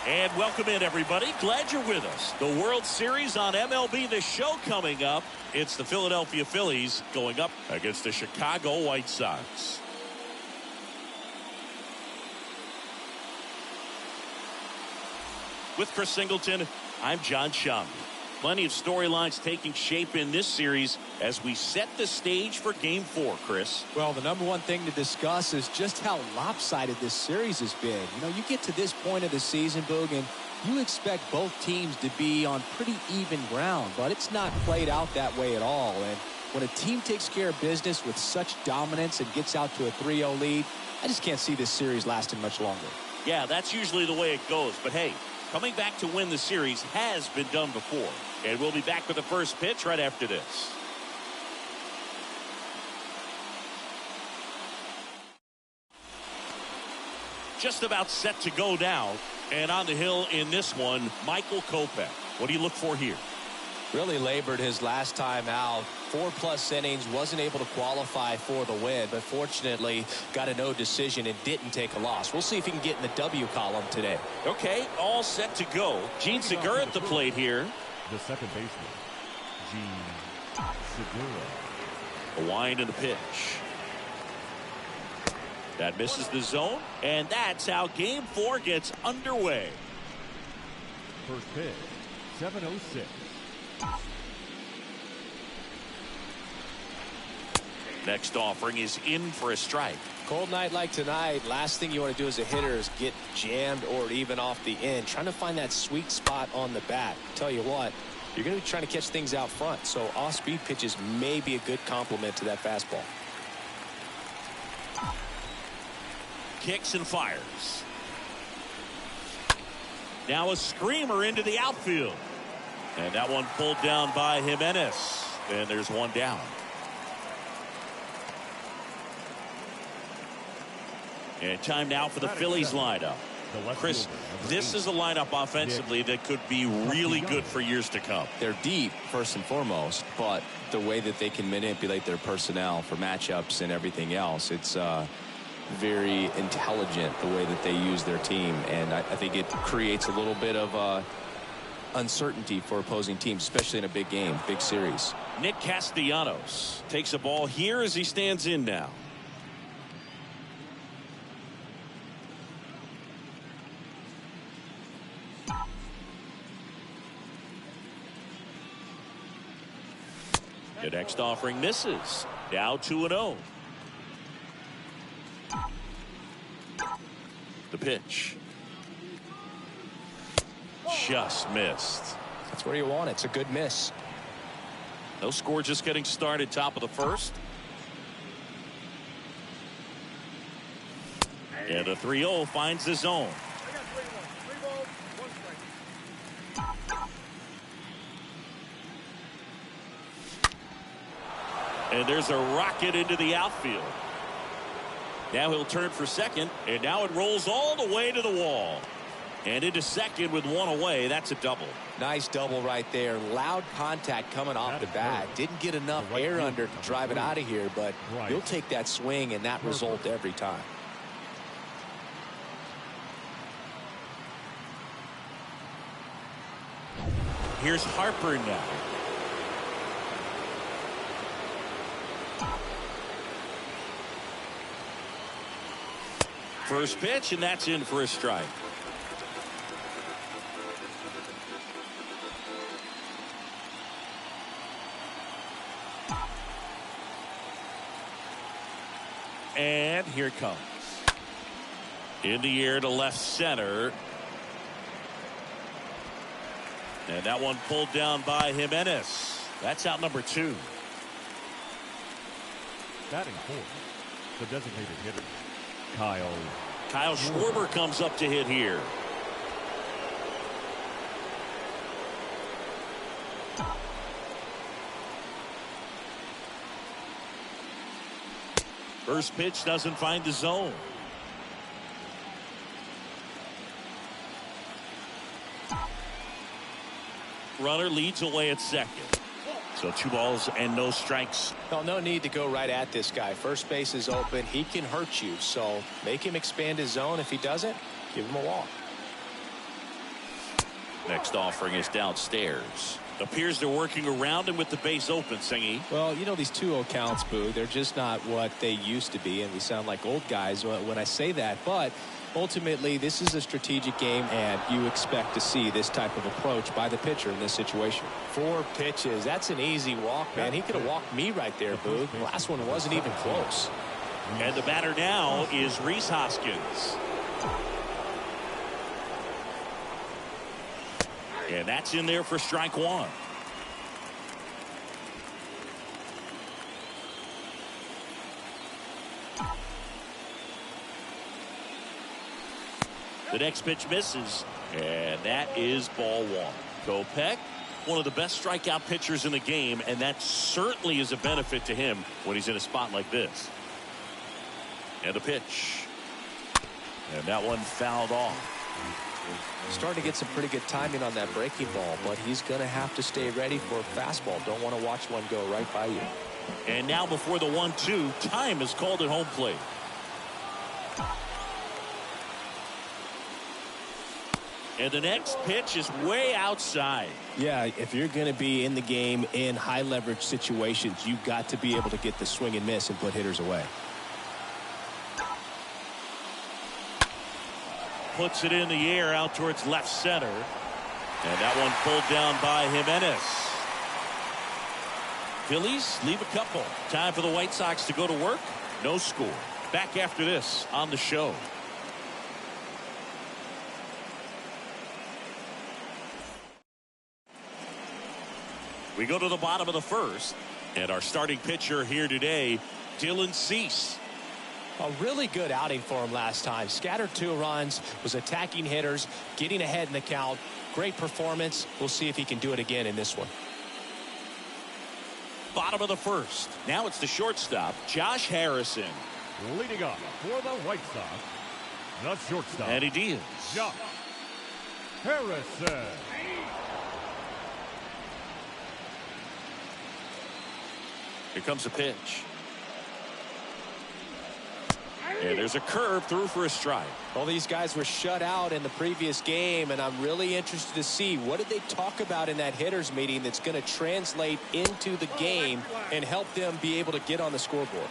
And welcome in, everybody. Glad you're with us. The World Series on MLB The Show coming up. It's the Philadelphia Phillies going up against the Chicago White Sox. With Chris Singleton, I'm John Shambi. Plenty of storylines taking shape in this series as we set the stage for Game 4, Chris. Well, the number one thing to discuss is just how lopsided this series has been. You know, you get to this point of the season, Boog, and you expect both teams to be on pretty even ground, but it's not played out that way at all. And when a team takes care of business with such dominance and gets out to a 3-0 lead, I just can't see this series lasting much longer. Yeah, that's usually the way it goes. But hey, coming back to win the series has been done before. And we'll be back with the first pitch right after this. Just about set to go down. And on the hill in this one, Michael Kopech. What do you look for here? Really labored his last time out. 4+ innings, wasn't able to qualify for the win, but fortunately got a no decision and didn't take a loss. We'll see if he can get in the W column today. Okay, all set to go. Gene Segura at the plate here. The second baseman, Gene Segura. A wind and the pitch. That misses the zone, and that's how Game 4 gets underway. First pitch, 7:06. Next offering is in for a strike. Cold night like tonight, last thing you want to do as a hitter is get jammed or even off the end. Trying to find that sweet spot on the bat. Tell you what, you're going to be trying to catch things out front, so off-speed pitches may be a good complement to that fastball. Kicks and fires. Now a screamer into the outfield. And that one pulled down by Jimenez. And there's one down. And time now for the Phillies lineup. Chris, this is a lineup offensively that could be really good for years to come. They're deep, first and foremost, but the way that they can manipulate their personnel for matchups and everything else, it's very intelligent the way that they use their team, and I think it creates a little bit of uncertainty for opposing teams, especially in a big game, big series. Nick Castellanos takes a ball here as he stands in now. The next offering misses. Now 2-0. The pitch. Just missed. That's where you want it. It's a good miss. No score, just getting started. Top of the first. And a 3-0 finds the zone. And there's a rocket into the outfield. Now he'll turn for second, and now it rolls all the way to the wall. And into second with one away. That's a double. Nice double right there. Loud contact coming off the bat. Didn't get enough air under to drive it out of here, but you'll take that swing and that result every time. Here's Harper now. First pitch, and that's in for a strike. And here it comes. In the air to left center. And that one pulled down by Jimenez. That's out number 2. Batting fourth, the designated hitter, Kyle Schwarber comes up to hit here. First pitch doesn't find the zone. Runner leads away at second. So 2 balls and no strikes. Well, no need to go right at this guy. First base is open. He can hurt you. So make him expand his zone. If he doesn't, give him a walk. Next offering is downstairs. Appears they're working around him with the base open, Singy. Well, you know, these 2-0 counts, Boo, they're just not what they used to be, and we sound like old guys when I say that, but ultimately this is a strategic game, and you expect to see this type of approach by the pitcher in this situation. 4 pitches. That's an easy walk, man. He could have walked me right there, Boo. The last one wasn't even close. And the batter now is Rhys Hoskins. And that's in there for strike 1. The next pitch misses, and that is ball 1. Kopech, one of the best strikeout pitchers in the game, and that certainly is a benefit to him when he's in a spot like this. And a pitch. And that one fouled off. Starting to get some pretty good timing on that breaking ball, but he's going to have to stay ready for a fastball. Don't want to watch one go right by you. And now before the 1-2, time is called at home plate. And the next pitch is way outside. Yeah, if you're going to be in the game in high leverage situations, you've got to be able to get the swing and miss and put hitters away. Puts it in the air out towards left center. And that one pulled down by Jimenez. Phillies leave a couple. Time for the White Sox to go to work. No score. Back after this on the show. We go to the bottom of the first. And our starting pitcher here today, Dylan Cease. A really good outing for him last time. Scattered 2 runs, was attacking hitters, getting ahead in the count. Great performance. We'll see if he can do it again in this one. Bottom of the first. Now it's the shortstop, Josh Harrison. leading off for the White Sox, The shortstop. And he deals. Josh Harrison. Here comes a pitch. And there's a curve through for a strike. Well, these guys were shut out in the previous game, and I'm really interested to see what did they talk about in that hitters meeting that's going to translate into the game and help them be able to get on the scoreboard.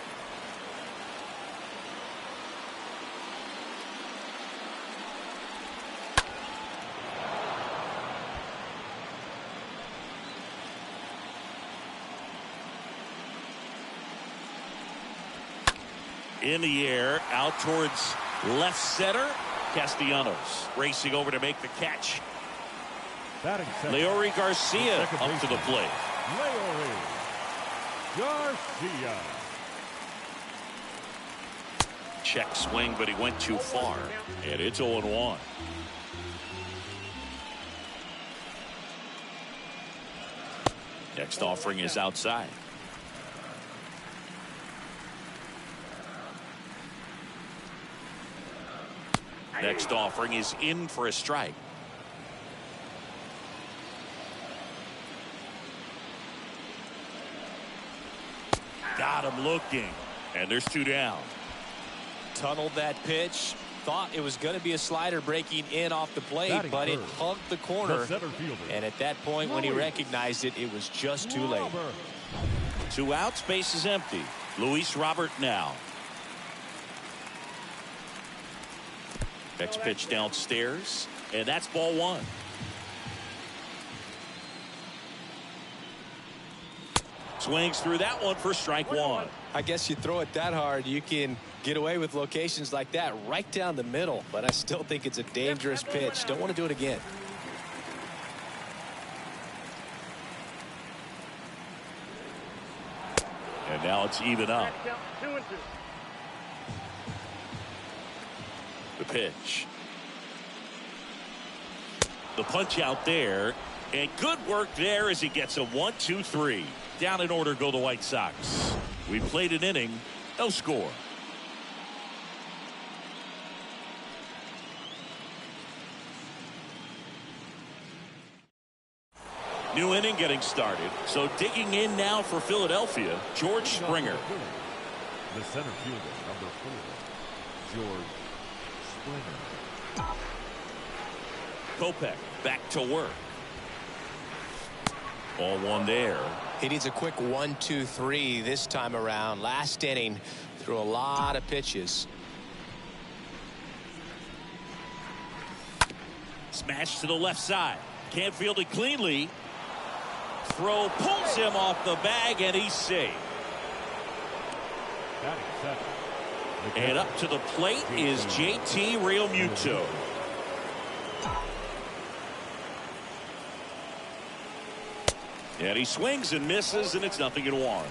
In the air, out towards left center. Castellanos racing over to make the catch. Leori Garcia up to the plate. Leori Garcia. Check swing, but he went too far. And it's 0-1. Next offering is outside. Next offering is in for a strike. Got him looking. And there's 2 down. Tunneled that pitch. Thought it was going to be a slider breaking in off the plate, but it hugged the corner. And at that point, when he recognized it, it was just too late. 2 outs, base is empty. Luis Robert now. Next pitch downstairs, and that's ball 1. Swings through that one for strike 1. I guess you throw it that hard, you can get away with locations like that right down the middle, but I still think it's a dangerous pitch. Don't want to do it again. And now it's even up. The pitch. The punch out there. And good work there as he gets a 1-2-3. Down in order go the White Sox. We played an inning. No score. New inning getting started. So digging in now for Philadelphia, George Springer. The center fielder, number 4, George Springer. Kopech back to work. Ball 1 there. He needs a quick 1-2-3 this time around. Last inning, threw a lot of pitches. Smash to the left side. Can't field it cleanly. Throw pulls him off the bag, and he's safe. And up to the plate is JT Realmuto. And he swings and misses, and it's 0-1.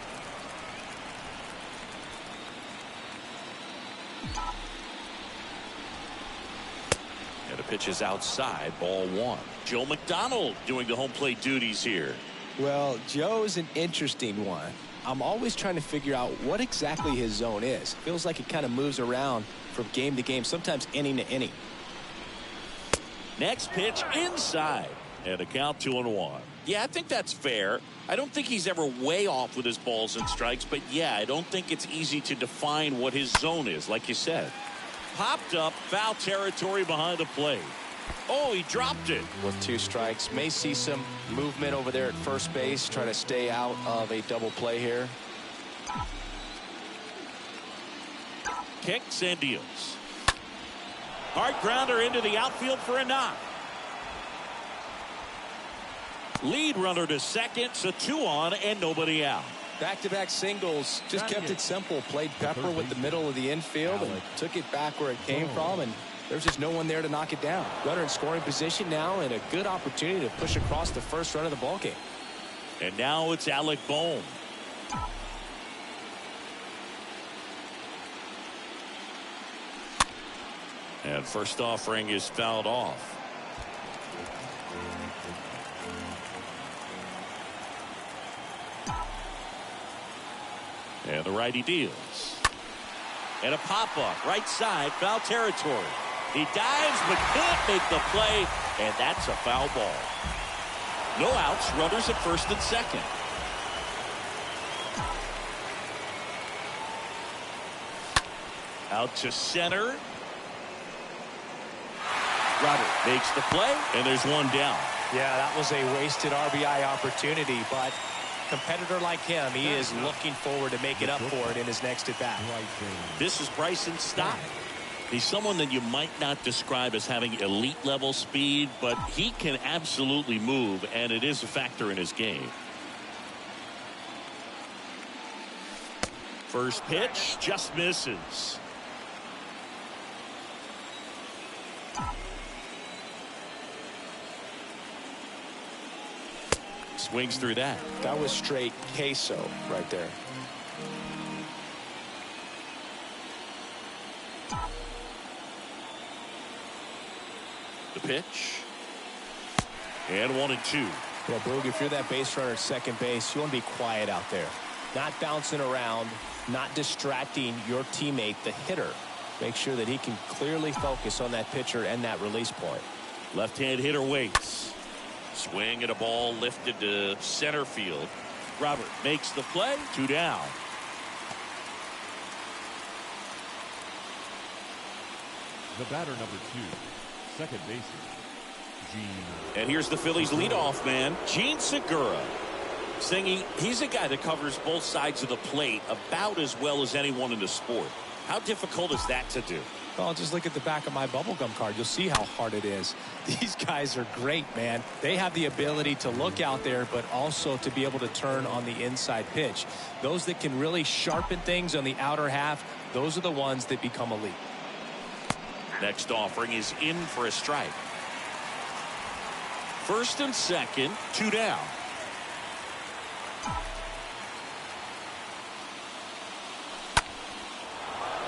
And the pitch is outside, ball 1. Joe McDonald doing the home plate duties here. Well, Joe's an interesting one. I'm always trying to figure out what exactly his zone is. Feels like it kind of moves around from game to game, sometimes inning to inning. Next pitch inside. And a count 2-1. Yeah, I think that's fair. I don't think he's ever way off with his balls and strikes, but yeah, I don't think it's easy to define what his zone is, like you said. Popped up, foul territory behind the plate. Oh, he dropped it. With 2 strikes, may see some movement over there at first base, trying to stay out of a double play here. Kicks and deals. Hard grounder into the outfield for a knock. Lead runner to second, so 2 on and nobody out. Back-to-back singles, just kept it simple. Played Pepper with the middle of the infield and took it back where it came from, and there's just no one there to knock it down. Runner in scoring position now, and a good opportunity to push across the first run of the ballgame. And now it's Alec Bohm. And first offering is fouled off. And the righty deals. And a pop-up right side, foul territory. He dives but can't make the play, and that's a foul ball. No outs, runners at first and second. Out to center. Robert makes the play, and there's one down. Yeah, that was a wasted RBI opportunity, but competitor like him, he is looking forward to make it up for it in his next at-bat. This is Bryson Stott. He's someone that you might not describe as having elite level speed, but he can absolutely move, and it is a factor in his game. First pitch just misses. Swings through that. That was straight queso right there. The pitch. And 1-2. Well, Boog, if you're that base runner at second base, you want to be quiet out there. Not bouncing around, not distracting your teammate, the hitter. Make sure that he can clearly focus on that pitcher and that release point. Left-hand hitter waits. Swing at a ball lifted to center field. Robert makes the play. 2 down. The batter number 2, second baseman, Gene. And here's the Phillies leadoff man, Gene Segura. Singy, he's a guy that covers both sides of the plate about as well as anyone in the sport. How difficult is that to do? Well, just look at the back of my bubblegum card. You'll see how hard it is. These guys are great, man. They have the ability to look out there, but also to be able to turn on the inside pitch. Those that can really sharpen things on the outer half, those are the ones that become elite. Next offering is in for a strike. First and second, 2 down.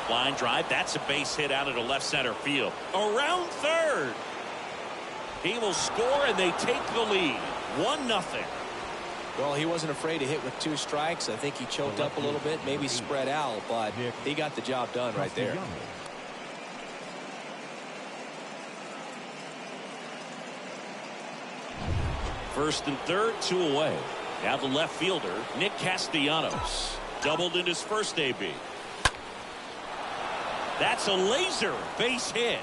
Line drive, that's a base hit out into left center field. Around third. He will score, and they take the lead. 1-0. Well, he wasn't afraid to hit with 2 strikes. I think he choked up a little bit, maybe spread out, but he got the job done right there. First and third, 2 away. Now the left fielder, Nick Castellanos. Doubled in his first AB. That's a laser base hit.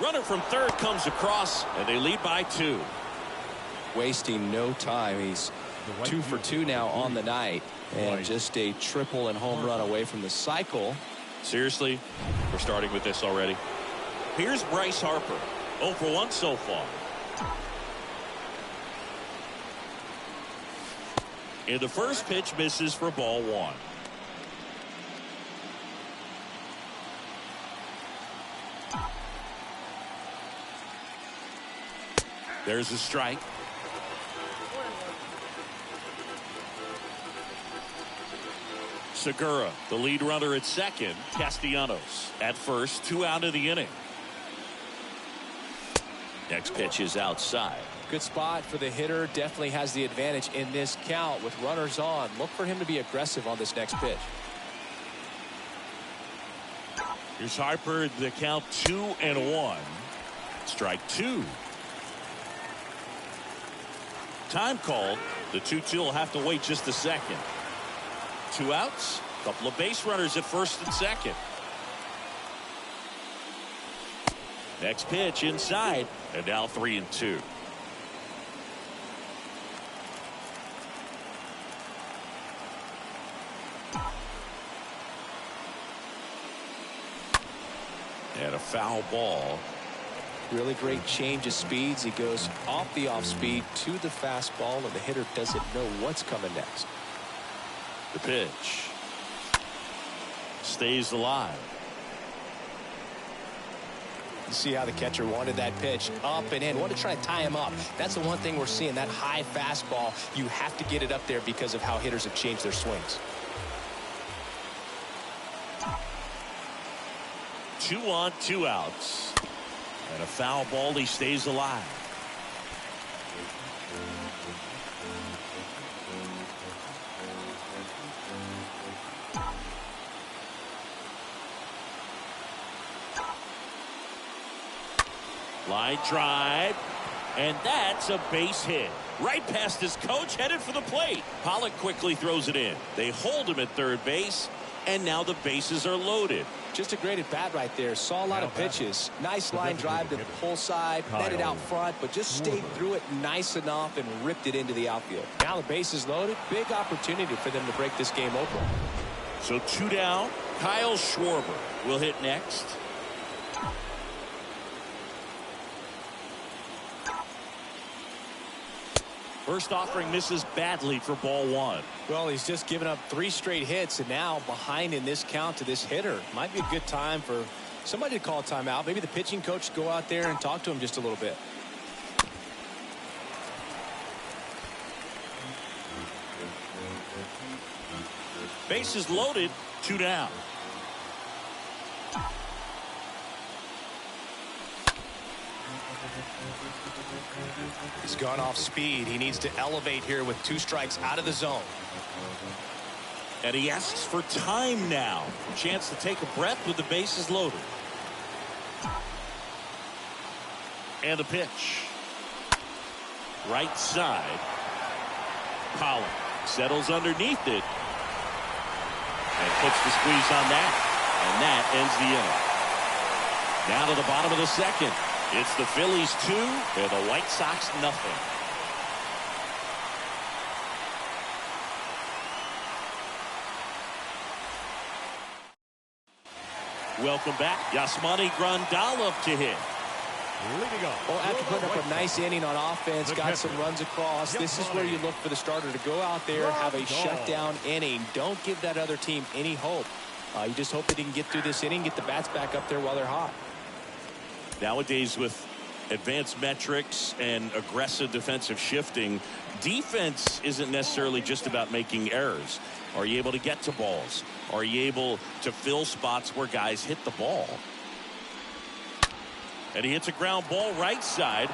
Runner from third comes across, and they lead by 2. Wasting no time. He's 2 for 2 now on the night, and just a triple and home run away from the cycle. Seriously, we're starting with this already. Here's Bryce Harper, 0 for 1 so far. And the first pitch misses for ball 1. There's a strike. Segura, the lead runner at second. Castellanos at first, 2 out of the inning. Next pitch is outside. Good spot for the hitter. Definitely has the advantage in this count with runners on. Look for him to be aggressive on this next pitch. Here's Harper, the count 2-1. Strike 2. Time called. The 2-2 will have to wait just a second. 2 outs. Couple of base runners at first and second. Next pitch inside. And now 3-2. And a foul ball. Really great change of speeds. He goes off the off speed to the fastball, and the hitter doesn't know what's coming next. The pitch stays alive. You see how the catcher wanted that pitch up and in. Wanted to try to tie him up. That's the one thing we're seeing, that high fastball. You have to get it up there because of how hitters have changed their swings. 2 on, 2 outs. And a foul ball. He stays alive. Line drive, and that's a base hit. Right past his coach, headed for the plate. Pollock quickly throws it in. They hold him at third base, and now the bases are loaded. Just a great at bat right there. Saw a lot of pitches. Nice line drive to the pull side, netted out front, but just stayed through it nice enough and ripped it into the outfield. Now the base is loaded. Big opportunity for them to break this game open. So 2 down. Kyle Schwarber will hit next. First offering misses badly for ball 1. Well, he's just given up 3 straight hits, and now behind in this count to this hitter. Might be a good time for somebody to call a timeout. Maybe the pitching coach go out there and talk to him just a little bit. Bases loaded, 2 down. He's gone off speed. He needs to elevate here with 2 strikes out of the zone. And he asks for time now. Chance to take a breath with the bases loaded. And a pitch. Right side. Pollock settles underneath it. And puts the squeeze on that. And that ends the inning. Now to the bottom of the second. It's the Phillies 2 and the White Sox nothing. Welcome back. Yasmani Grandal up to hit. Leading off. Well, after putting up a nice inning on offense, got some runs across, this is where you look for the starter to go out there and have a shutdown inning. Don't give that other team any hope. You just hope that he can get through this inning, get the bats back up there while they're hot. Nowadays, with advanced metrics and aggressive defensive shifting, defense isn't necessarily just about making errors. Are you able to get to balls? Are you able to fill spots where guys hit the ball? And he hits a ground ball right side.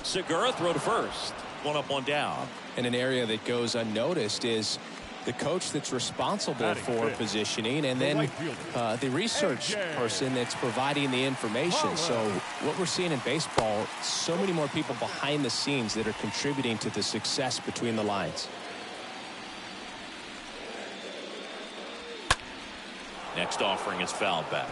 Segura throw to first. 1 up, 1 down. And an area that goes unnoticed is the coach that's responsible for positioning, and then the research person that's providing the information. So what we're seeing in baseball, so many more people behind the scenes that are contributing to the success between the lines. Next offering is fouled back.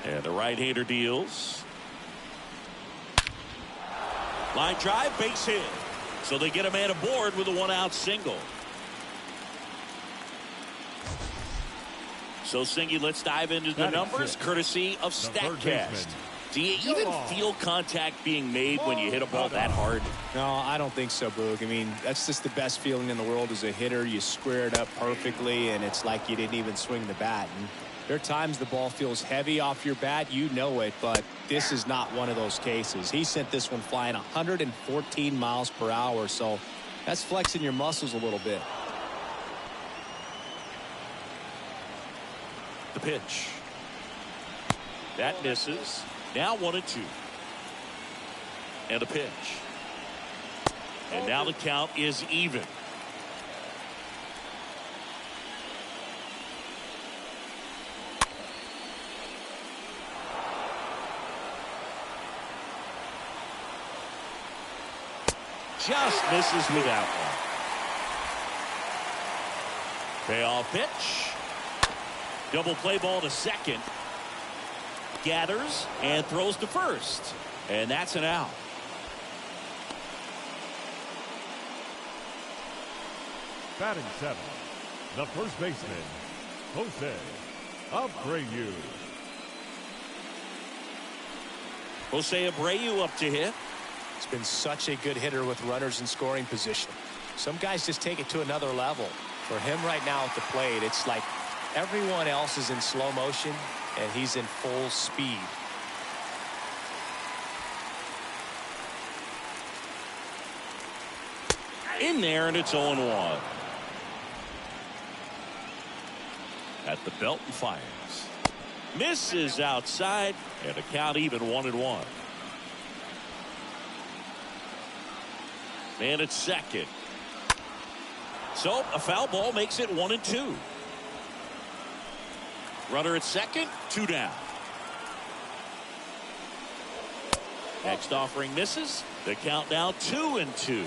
And the right-hander deals. Line drive, base hit. So they get a man aboard with a 1-out single. So, Singy, let's dive into the numbers, courtesy of StatCast. Do you even feel contact being made when you hit a ball that hard? No, I don't think so, Boog. I mean, that's just the best feeling in the world as a hitter. You square it up perfectly, and it's like you didn't even swing the bat. And there are times the ball feels heavy off your bat. You know it, but this is not one of those cases. He sent this one flying 114 miles per hour, so that's flexing your muscles a little bit. The pitch. That misses. Now 1-2. And a pitch. And now the count is even. Just misses with that one. Payoff pitch. Double play ball to second. Gathers and throws to first. And that's an out. Batting 7, the first baseman, Jose Abreu. Jose Abreu up to hit. He's been such a good hitter with runners in scoring position. Some guys just take it to another level. For him right now at the plate, it's like everyone else is in slow motion and he's in full speed. In there, and it's 0-1. At the belt and fires. Misses outside, and a count even 1-1. And it's second. So a foul ball makes it 1-2. Runner at second, 2 down. Next offering misses. The count now 2-2.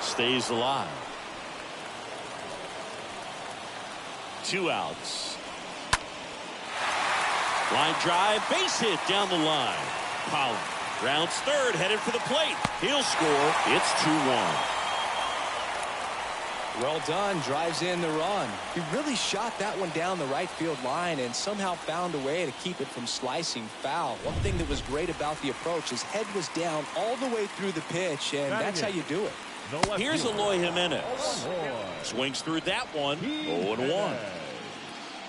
Stays alive. 2 outs. Line drive, base hit down the line. Pollock rounds third, headed for the plate. He'll score. It's 2-1. Well done. Drives in the run. He really shot that one down the right field line and somehow found a way to keep it from slicing foul. One thing that was great about the approach, his head was down all the way through the pitch, and that's how you do it. Here's Eloy Jimenez. Swings through that one. 0-1.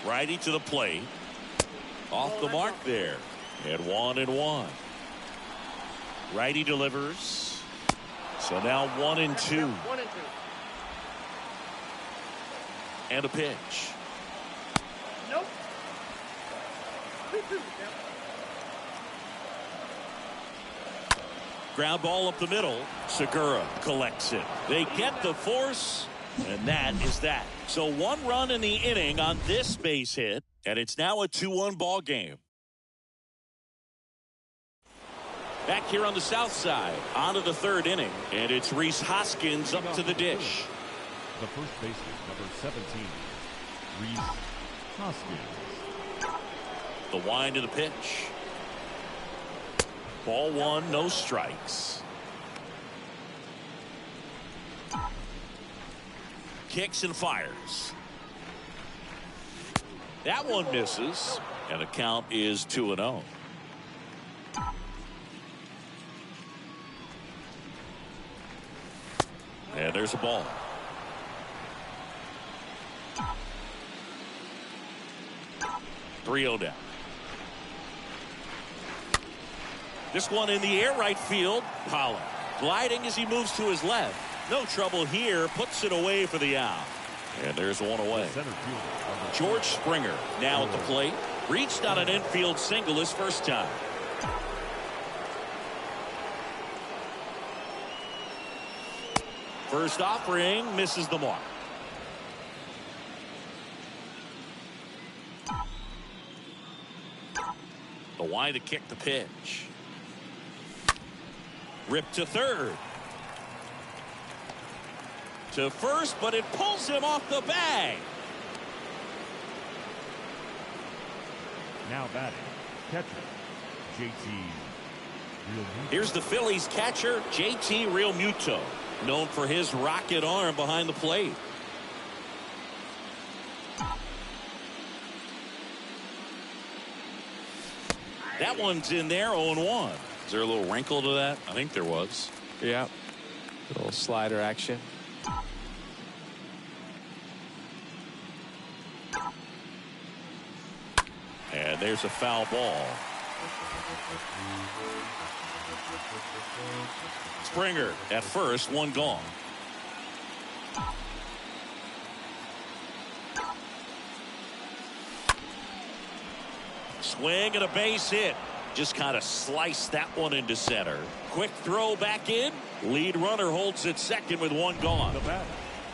Righty to the plate. Off the mark there. At 1-1. Righty delivers. So now 1-2. And a pitch. Nope. Ground ball up the middle. Segura collects it. They get the force, and that is that. So 1 run in the inning on this base hit, and it's now a 2-1 ball game. Back here on the south side, on to the 3rd inning, and it's Rhys Hoskins up to the dish. The first baseman, number 17, Rhys Hoskins. The wind of the pitch. Ball 1, no strikes. Kicks and fires. That one misses, and the count is 2-0. And there's a ball. Three-0 down. This one in the air right field. Pollock gliding as he moves to his left. No trouble here. Puts it away for the out. And there's one away. George Springer now at the plate. Reached on an infield single his first time. First offering misses the mark. The wind to kick the pitch. Ripped to third. To first, but it pulls him off the bag. Now batting, catcher, JT Realmuto. Here's the Phillies catcher, JT Realmuto, known for his rocket arm behind the plate. That one's in there, 0-1. Is there a little wrinkle to that? I think there was. Yeah. A little slider action. And there's a foul ball. Springer at first, one gone. Swing and a base hit. Just kind of sliced that one into center. Quick throw back in. Lead runner holds at second with one gone.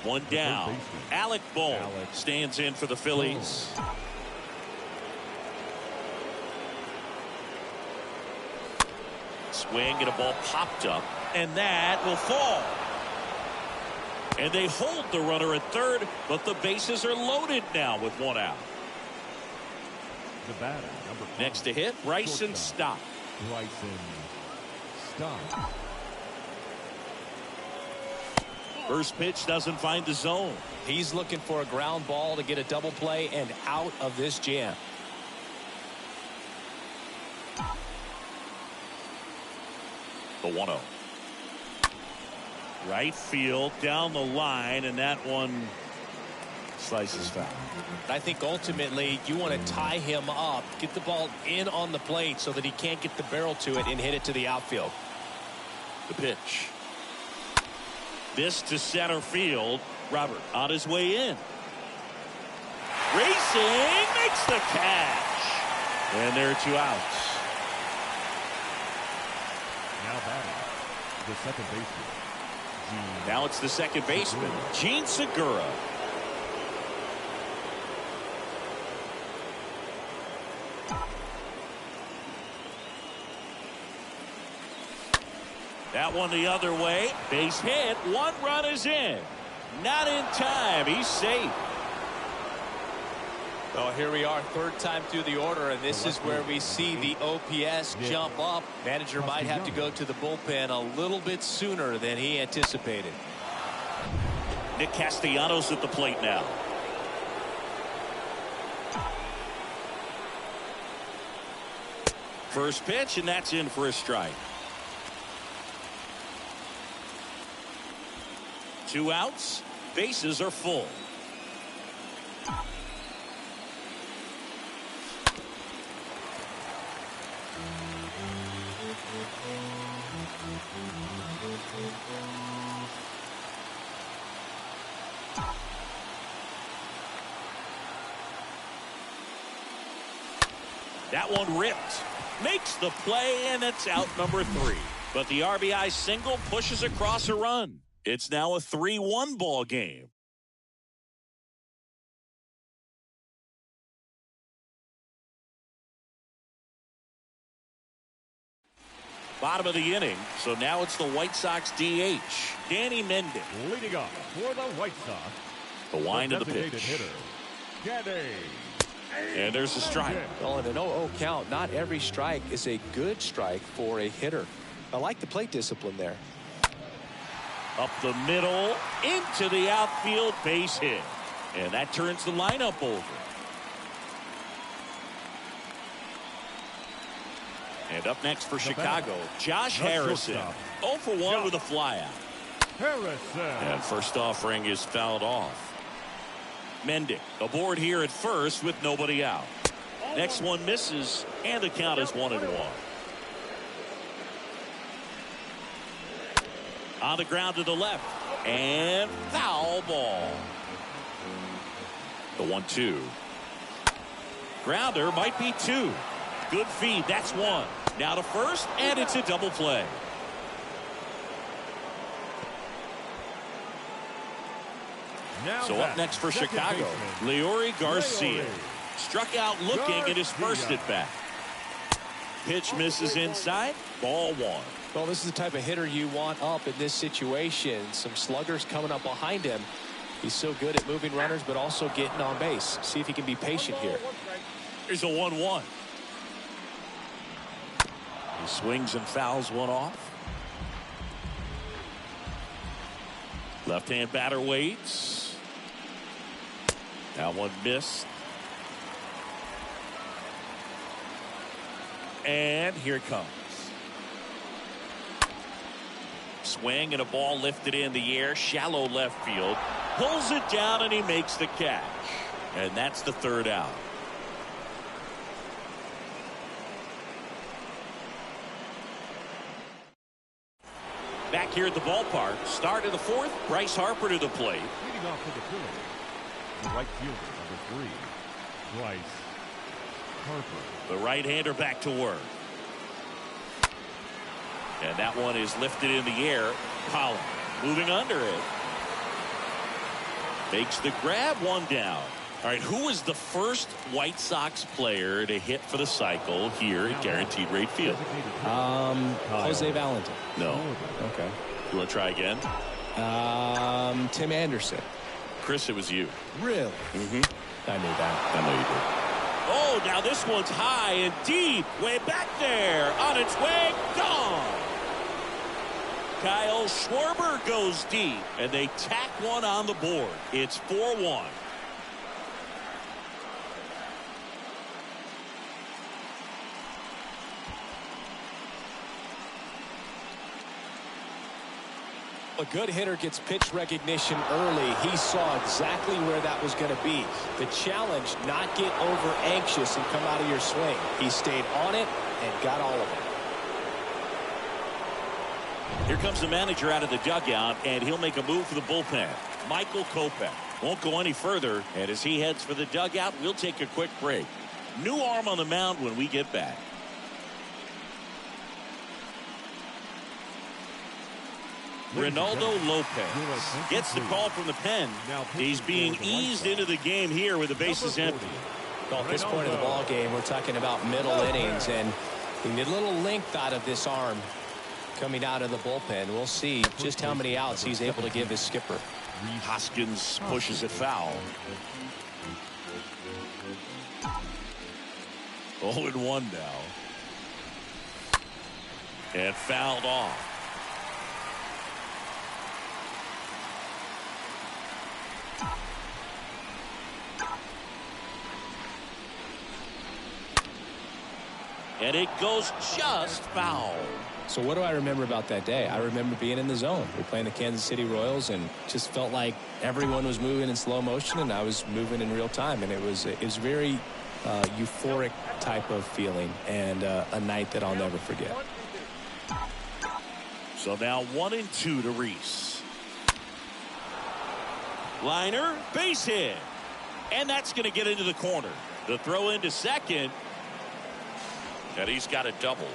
One down. Alec Bohm stands in for the Phillies. Swing and a ball popped up, and that will fall. And they hold the runner at third, but the bases are loaded now with one out. The batter, number 5. Next to hit, Bryson Stott. Bryson Stott. First pitch doesn't find the zone. He's looking for a ground ball to get a double play and out of this jam. The 1-0. Right field down the line, and that one slices foul. I think ultimately you want to tie him up, get the ball in on the plate so that he can't get the barrel to it and hit it to the outfield. The pitch. This to center field. Robert on his way in. Racing makes the catch. And there are 2 outs. Now batting, the second baseman, Now it's the second baseman, Gene Segura. That one the other way. Base hit. One run is in. Not in time. He's safe. Well, here we are, third time through the order, and this is where we see the OPS jump up. Manager might have to go to the bullpen a little bit sooner than he anticipated. Nick Castellanos at the plate now. First pitch, and that's in for a strike. 2 outs. Bases are full. That one ripped. Makes the play, and it's out number 3. But the RBI single pushes across a run. It's now a 3-1 ball game. Bottom of the inning, so now it's the White Sox DH, Danny Mendick. Leading off for the White Sox, the wind of the pitch. Hitter, Danny. And there's a strike. Well, in an 0-0 count, not every strike is a good strike for a hitter. I like the plate discipline there. Up the middle, into the outfield, base hit. And that turns the lineup over. And up next for Chicago, Josh Harrison. 0 for 1 with a flyout. Harrison. And first offering is fouled off. Mendick aboard here at first with nobody out. Next one misses, and the count is 1-1. On the ground to the left, and foul ball. The 1-2. Grounder might be 2. Good feed, that's 1. Now to first, and it's a double play. So up next for Chicago, Leori Garcia. Struck out looking at his first at bat. Pitch misses inside, ball 1. Well, this is the type of hitter you want up in this situation. Some sluggers coming up behind him. He's so good at moving runners, but also getting on base. See if he can be patient here. Here's a 1-1. He swings and fouls one off. Left-hand batter waits. That one missed. And here it comes. Swing and a ball lifted in the air, shallow left field. Pulls it down and he makes the catch. And that's the 3rd out. Back here at the ballpark, start of the 4th, Bryce Harper to the plate. Leading off for the Phillies, the right fielder, number 3, Bryce Harper. The right-hander back to work. And that one is lifted in the air. Pollock moving under it. Makes the grab, 1 down. All right, who was the first White Sox player to hit for the cycle here at Guaranteed Rate Field? Jose Valentin. No. Okay. You want to try again? Tim Anderson. Chris, it was you. Really? Mm-hmm. I knew that. I know you did. Oh, now this one's high and deep. Way back there. On its way. Gone. Kyle Schwarber goes deep. And they tack one on the board. It's 4-1. A good hitter gets pitch recognition early. He saw exactly where that was going to be. The challenge, not get over anxious and come out of your swing. He stayed on it and got all of it. Here comes the manager out of the dugout, and he'll make a move for the bullpen. Michael Kopech won't go any further, and as he heads for the dugout, we'll take a quick break. New arm on the mound when we get back. Ronaldo Lopez gets the call from the pen. He's being eased into the game here with the bases empty. Well, at this point of the ball game, we're talking about middle innings, and we need a little length out of this arm coming out of the bullpen. We'll see just how many outs he's able to give his skipper. Hoskins pushes it foul. 0-1 now. And fouled off. And it goes just foul. So what do I remember about that day? I remember being in the zone. We're playing the Kansas City Royals, and just felt like everyone was moving in slow motion, and I was moving in real time. And it was very euphoric type of feeling, and a night that I'll never forget. So now 1-2 to Reese. Liner, base hit. And that's going to get into the corner. The throw into second. And he's got a double.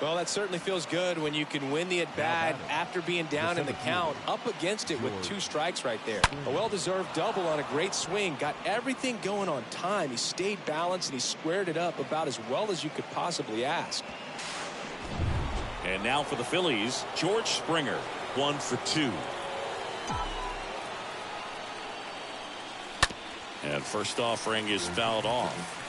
Well, that certainly feels good when you can win the at-bat after being down in the count, up against it with 2 strikes right there. A well-deserved double on a great swing. Got everything going on time. He stayed balanced, and he squared it up about as well as you could possibly ask. And now for the Phillies, George Springer, 1 for 2. And first offering is fouled off.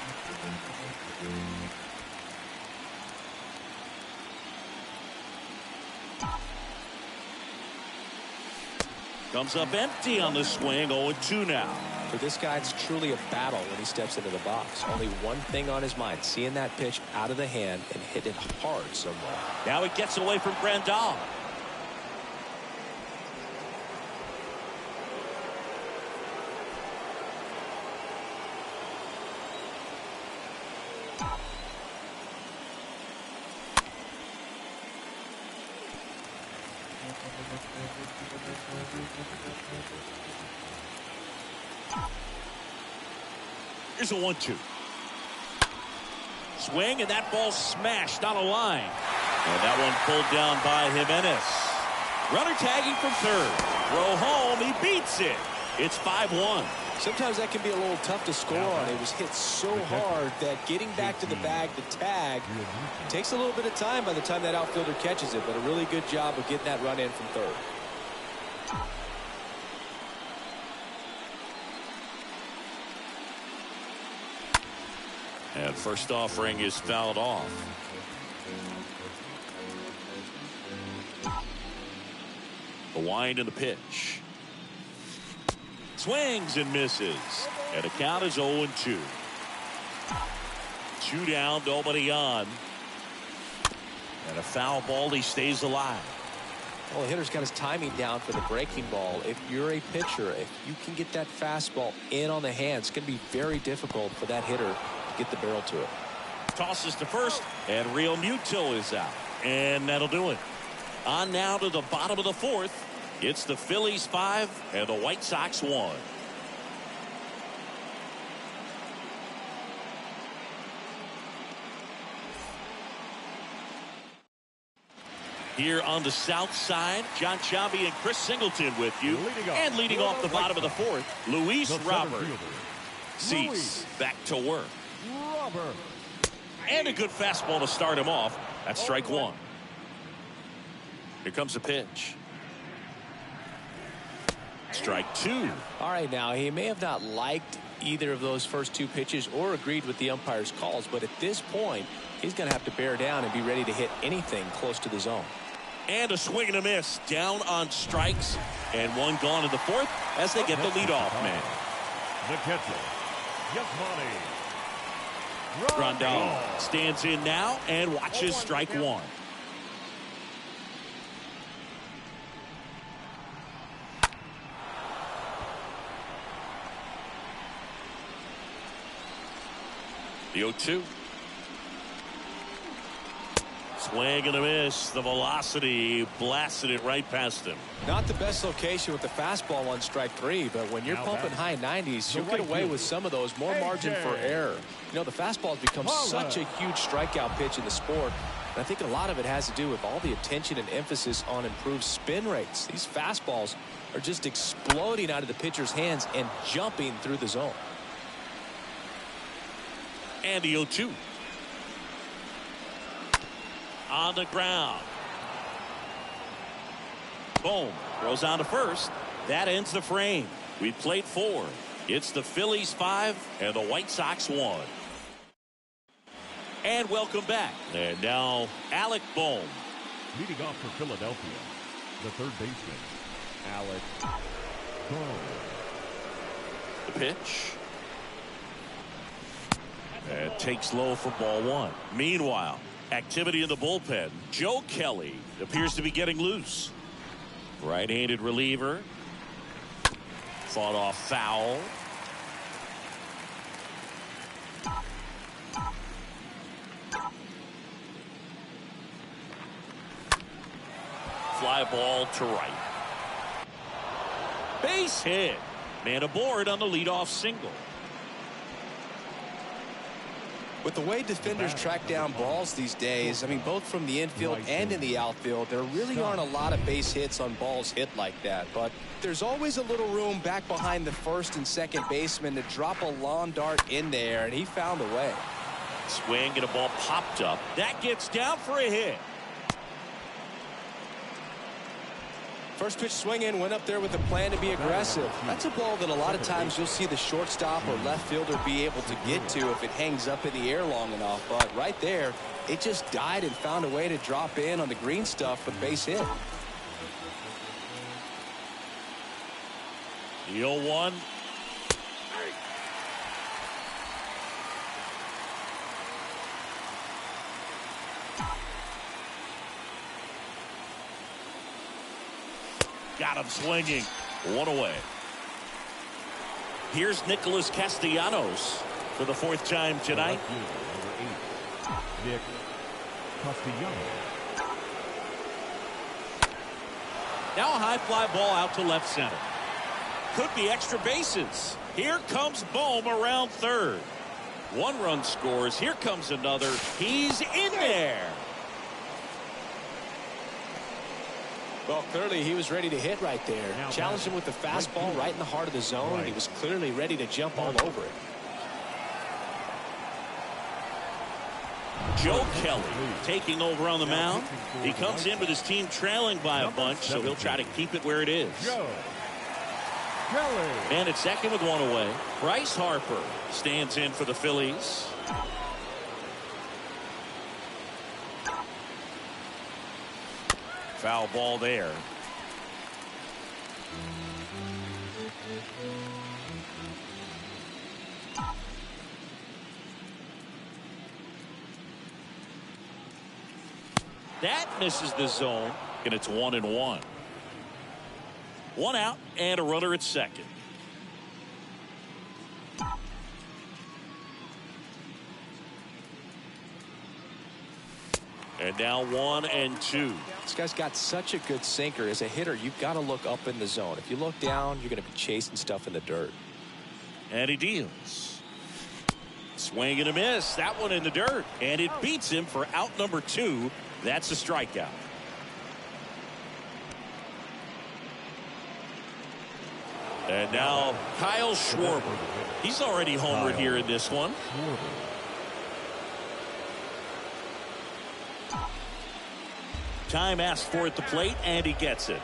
Comes up empty on the swing. 0-2 now. For this guy, it's truly a battle when he steps into the box. Only one thing on his mind: seeing that pitch out of the hand and hit it hard somewhere. Now it gets away from Grandal. Here's a 1-2. Swing, and that ball smashed on a line. And that one pulled down by Jimenez. Runner tagging from third. Throw home. He beats it. It's 5-1. Sometimes that can be a little tough to score on. It was hit so hard that getting back to the bag to tag takes a little bit of time by the time that outfielder catches it. But a really good job of getting that run in from third. And first offering is fouled off. The wind and the pitch. Swings and misses. And the count is 0-2. 2 down, nobody on. And a foul ball, he stays alive. Well, the hitter's got his timing down for the breaking ball. If you're a pitcher, if you can get that fastball in on the hand, it's going to be very difficult for that hitter to get the barrel to it. Tosses to first, and Real Muto is out. And that'll do it. On now to the bottom of the 4th. It's the Phillies 5 and the White Sox 1. Here on the south side, John Chavi and Chris Singleton with you. And leading off the bottom of the 4th, Luis Robert. Cease back to work. And a good fastball to start him off. That's strike 1. Here comes the pitch. Strike 2. All right, now he may have not liked either of those first 2 pitches or agreed with the umpire's calls, but at this point he's going to have to bear down and be ready to hit anything close to the zone. And a swing and a miss. Down on strikes, and one gone in the 4th as they get the leadoff man. The catcher, Grandal stands in now and watches strike 1. The 0-2. Swing and a miss. The velocity blasted it right past him. Not the best location with the fastball on strike 3, but when you're pumping high 90s, you'll get away with some of those. More margin for error. You know, the fastball has become such a huge strikeout pitch in the sport. And I think a lot of it has to do with all the attention and emphasis on improved spin rates. These fastballs are just exploding out of the pitcher's hands and jumping through the zone. And the 0-2. On the ground. Boom. Throws on to first. That ends the frame. We played 4. It's the Phillies 5 and the White Sox 1. And welcome back. And now Alec Bohm. Leading off for Philadelphia, the third baseman, Alec Bohm. The pitch. And takes low for ball 1. Meanwhile, activity in the bullpen. Joe Kelly appears to be getting loose. Right-handed reliever. Fought off foul. Fly ball to right. Base hit. Man aboard on the leadoff single. With the way defenders track down balls these days, I mean, both from the infield and in the outfield, there really aren't a lot of base hits on balls hit like that. But there's always a little room back behind the first and second baseman to drop a lawn dart in there, and he found a way. Swing and a ball popped up. That gets down for a hit. First pitch swinging, went up there with a plan to be aggressive. That's a ball that a lot of times you'll see the shortstop or left fielder be able to get to if it hangs up in the air long enough. But right there, it just died and found a way to drop in on the green stuff for the base hit. The 0-1. Got him swinging. 1 away. Here's Nicholas Castellanos for the 4th time tonight. Number 8, Nick Castellanos. Now a high fly ball out to left center. Could be extra bases. Here comes Bohm around third. 1 run scores. Here comes another. He's in there. Well, clearly he was ready to hit right there. Challenged him with the fastball right in the heart of the zone, and he was clearly ready to jump all over it. Joe Kelly taking over on the mound. He comes in with his team trailing by a bunch, so he'll try to keep it where it is. Joe Kelly. And at second with 1 away, Bryce Harper stands in for the Phillies. Foul ball there. That misses the zone, and it's 1-1. 1 out and a runner at second. And now 1-2. This guy's got such a good sinker. As a hitter, you've got to look up in the zone. If you look down, you're going to be chasing stuff in the dirt. And he deals. Swing and a miss. That one in the dirt. And it beats him for out number 2. That's a strikeout. And now Kyle Schwarber. He's already homered here in this one. Time asked for at the plate, and he gets it.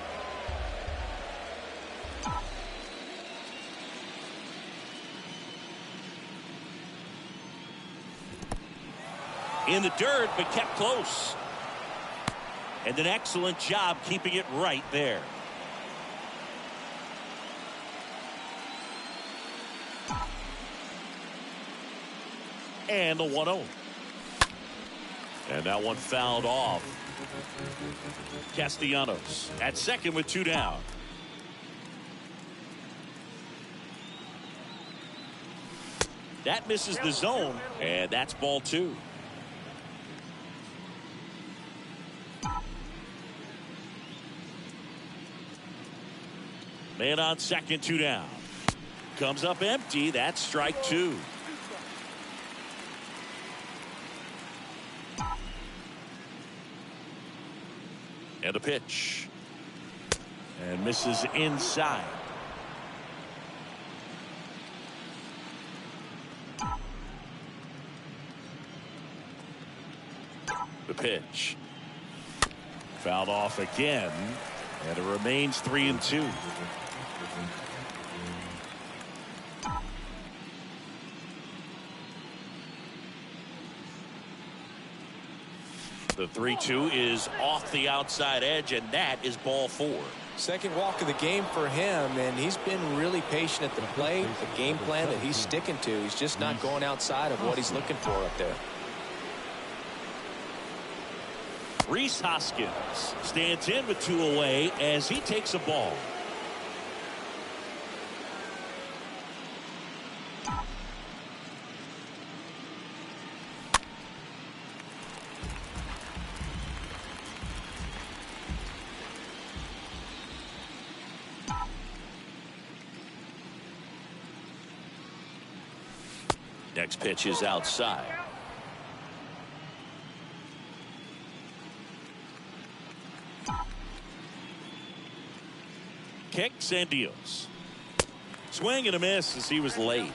In the dirt, but kept close. And an excellent job keeping it right there. And the 1-0. And that one fouled off. Castellanos at second with 2 down. That misses the zone, and that's ball 2. Man on second, 2 down. Comes up empty. That's strike 2. And a pitch. And misses inside. The pitch. Fouled off again. And it remains 3-2. The 3-2 is off the outside edge, and that is ball 4. Second walk of the game for him, and he's been really patient at the plate. The game plan that he's sticking to. He's just not going outside of what he's looking for up there. Rhys Hoskins stands in with 2 away as he takes a ball. Next pitch is outside. Kicks and deals. Swing and a miss as he was late.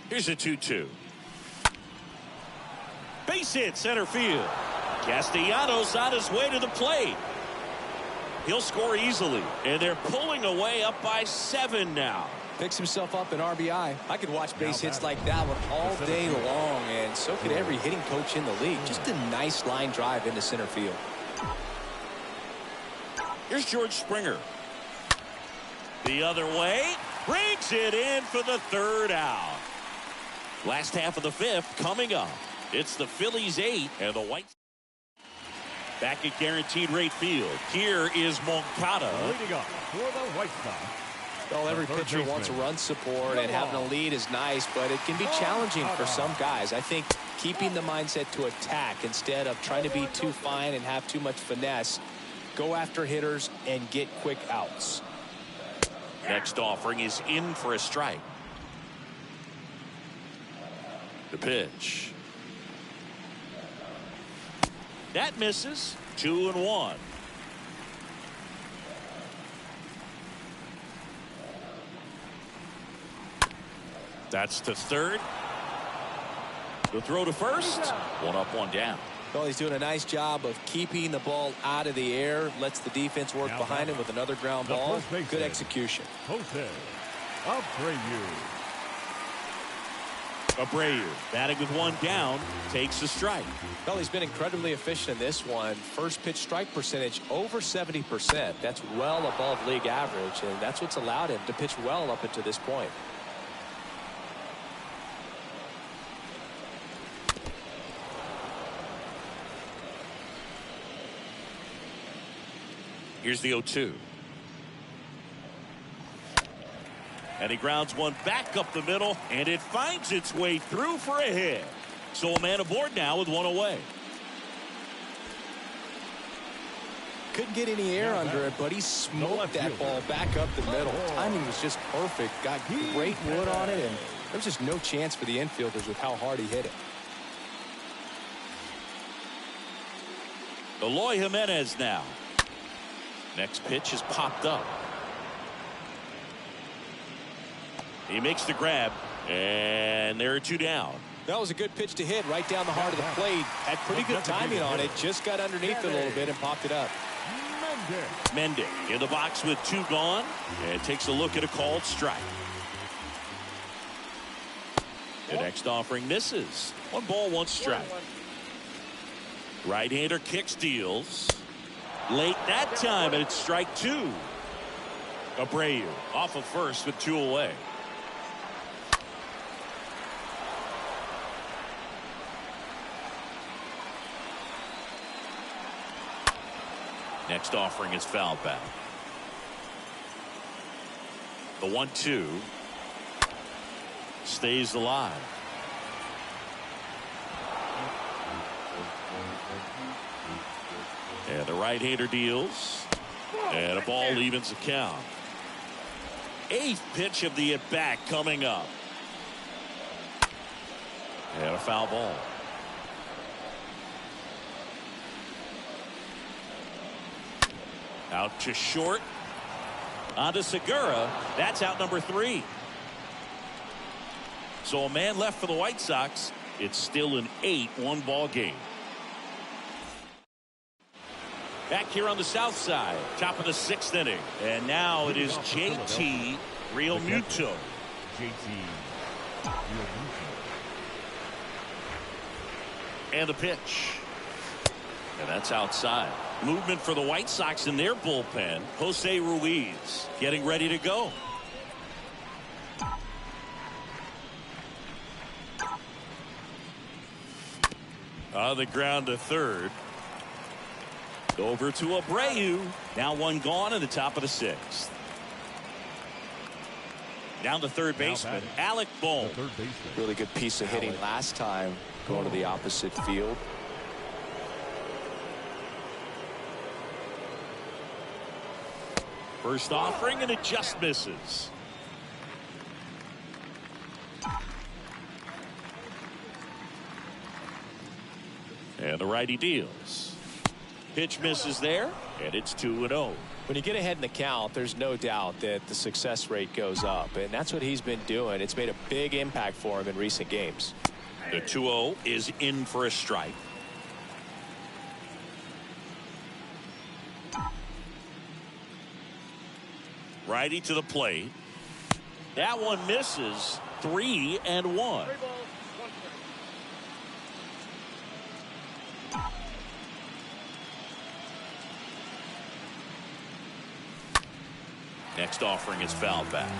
Here's a 2-2. Base hit center field. Castellanos on his way to the plate. He'll score easily, and they're pulling away up by 7 now. Picks himself up an RBI. I could watch base hits like that one all day long, and so could every hitting coach in the league. Just a nice line drive into center field. Here's George Springer. The other way. Brings it in for the 3rd out. Last half of the 5th coming up. It's the Phillies 8 and the White Sox back at guaranteed rate field. Here is Moncada. Leading up for the White Sox. Well, every pitcher wants a run support, and having a lead is nice, but it can be challenging for some guys. I think keeping the mindset to attack instead of trying to be too fine and have too much finesse. Go after hitters and get quick outs. Next offering is in for a strike. The pitch. That misses. 2-1. That's to third. The throw to first. 1 up, 1 down. Well, he's doing a nice job of keeping the ball out of the air. Lets the defense work behind him with another ground ball. Good execution. Jose Abreu. Abreu batting with 1 down, takes a strike. Well, he's been incredibly efficient in this one. First pitch strike percentage over 70%. That's well above league average, and that's what's allowed him to pitch well up until this point. Here's the 0-2. And he grounds one back up the middle, and it finds its way through for a hit. So a man aboard now with 1 away. Couldn't get any air under it, but he smoked that ball back up the middle. Timing was just perfect. Got great wood on it, and there was just no chance for the infielders with how hard he hit it. Eloy Jimenez now. Next pitch is popped up. He makes the grab, and there are 2 down. That was a good pitch to hit right down the heart of the plate. Had pretty good timing on it. Just got underneath it a little bit and popped it up. Mendick in the box with 2 gone, and takes a look at a called strike. The next offering misses. 1 ball, 1 strike. Right-hander kicks, deals. Late that time, and it's strike 2. Abreu off of first with 2 away. Next offering is foul back. The 1-2 stays alive. And the right-hander deals. And a ball evens the count. 8th pitch of the at-bat coming up. And a foul ball. Out to short. On to Segura. That's out number 3. So a man left for the White Sox. It's still an 8-1 ball game. Back here on the south side, top of the 6th inning. And now it is JT Realmuto. And the pitch. And that's outside. Movement for the White Sox in their bullpen. Jose Ruiz getting ready to go. On the ground to third. Over to Abreu. Now one gone in the top of the 6th. Down to third baseman, Alec Bohm. Really good piece of hitting last time, going to the opposite field. First offering, and it just misses. And the righty deals. Pitch misses there, and it's 2-0. When you get ahead in the count, there's no doubt that the success rate goes up, and that's what he's been doing. It's made a big impact for him in recent games. The 2-0 is in for a strike. Righty to the plate. That one misses. 3-1. 3 balls, 1 strike. Next offering is fouled back.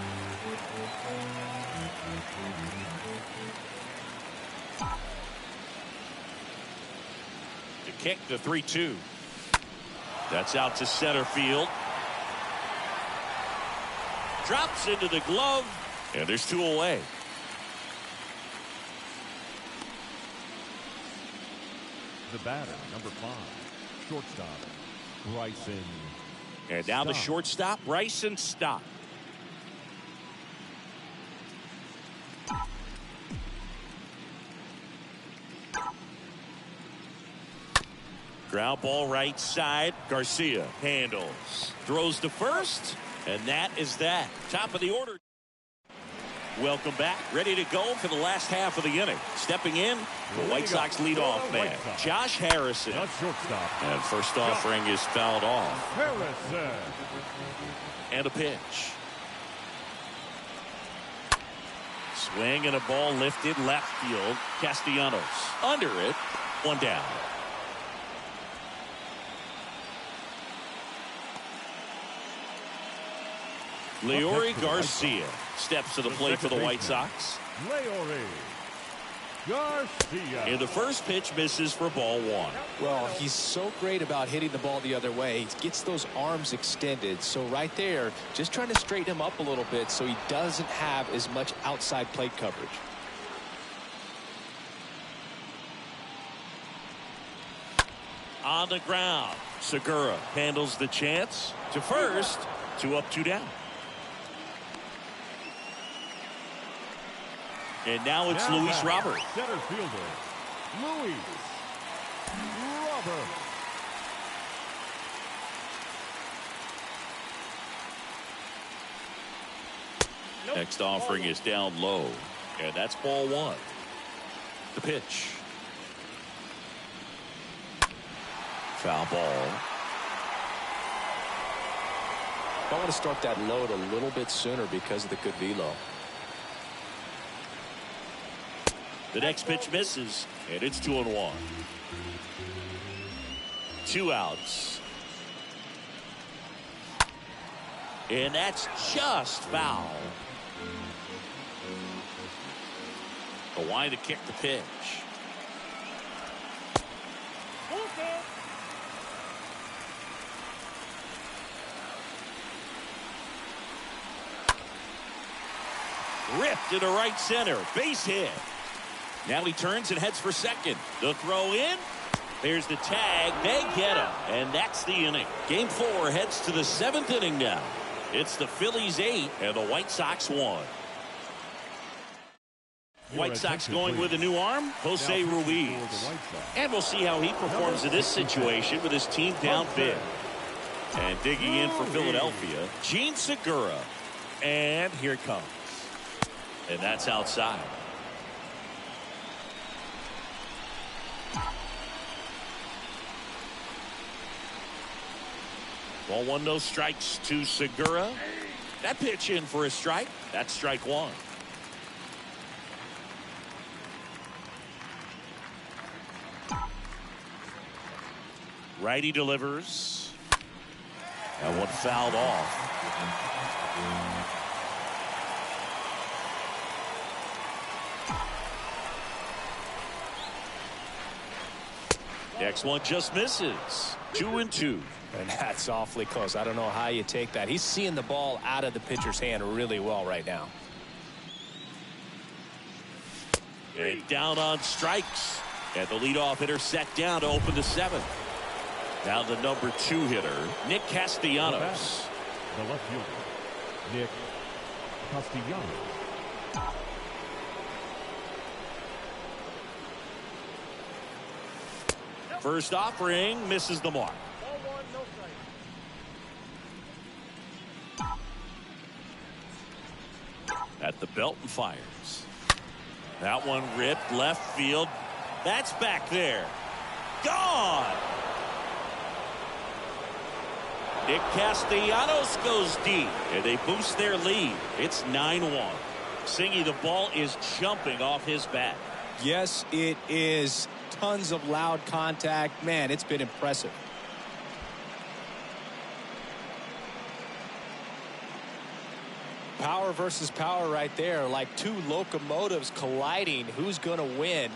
The kick, the 3-2. That's out to center field. Drops into the glove, and there's 2 away. The batter, number 5, shortstop, Bryson. And now the shortstop, Bryson Stott. Ground ball right side. Garcia handles. Throws to first. And that is that. Top of the order. Welcome back. Ready to go for the last half of the inning. Stepping in, the White Sox leadoff man, Josh Harrison. And first offering is fouled off. Harrison. And a pitch. Swing and a ball lifted left field. Castellanos under it. 1 down. Leori Garcia steps to the plate for the White Sox. Leori Garcia. And the first pitch misses for ball 1. Well, he's so great about hitting the ball the other way. He gets those arms extended. So right there, just trying to straighten him up a little bit so he doesn't have as much outside plate coverage. On the ground, Segura handles the chance to first. 2 up, 2 down. And now it's Luis Robert. Center fielder, Luis Robert. Next offering is down low. And that's ball 1. The pitch. Foul ball. I want to start that load a little bit sooner because of the good velo. The next pitch misses, and it's 2-1. 2 outs. And that's just foul. A line to kick the pitch. Ripped into right center. Base hit. Now he turns and heads for second. The throw in. There's the tag. They get him. And that's the inning. Game 4 heads to the 7th inning now. It's the Phillies 8 and the White Sox 1. White Sox going with a new arm, Jose Ruiz. And we'll see how he performs in this situation with his team down big. And digging in for Philadelphia, Gene Segura. And here it comes. And that's outside. Ball 1, no strikes to Segura. That pitch in for a strike. That's strike 1. Righty delivers. That one fouled off. Next one just misses. 2-2. And that's awfully close. I don't know how you take that. He's seeing the ball out of the pitcher's hand really well right now. And down on strikes. And the leadoff hitter set down to open the 7th. Now the number 2 hitter, Nick Castellanos. The left fielder, Nick Castellanos. First offering misses the mark. Ball 1, no strike. At the belt and fires. That one ripped left field. That's back there. Gone. Nick Castellanos goes deep, and they boost their lead. It's 9-1. Singy, the ball is jumping off his bat. Yes, it is. Tons of loud contact. Man, it's been impressive. Power versus power right there, like two locomotives colliding. Who's going to win?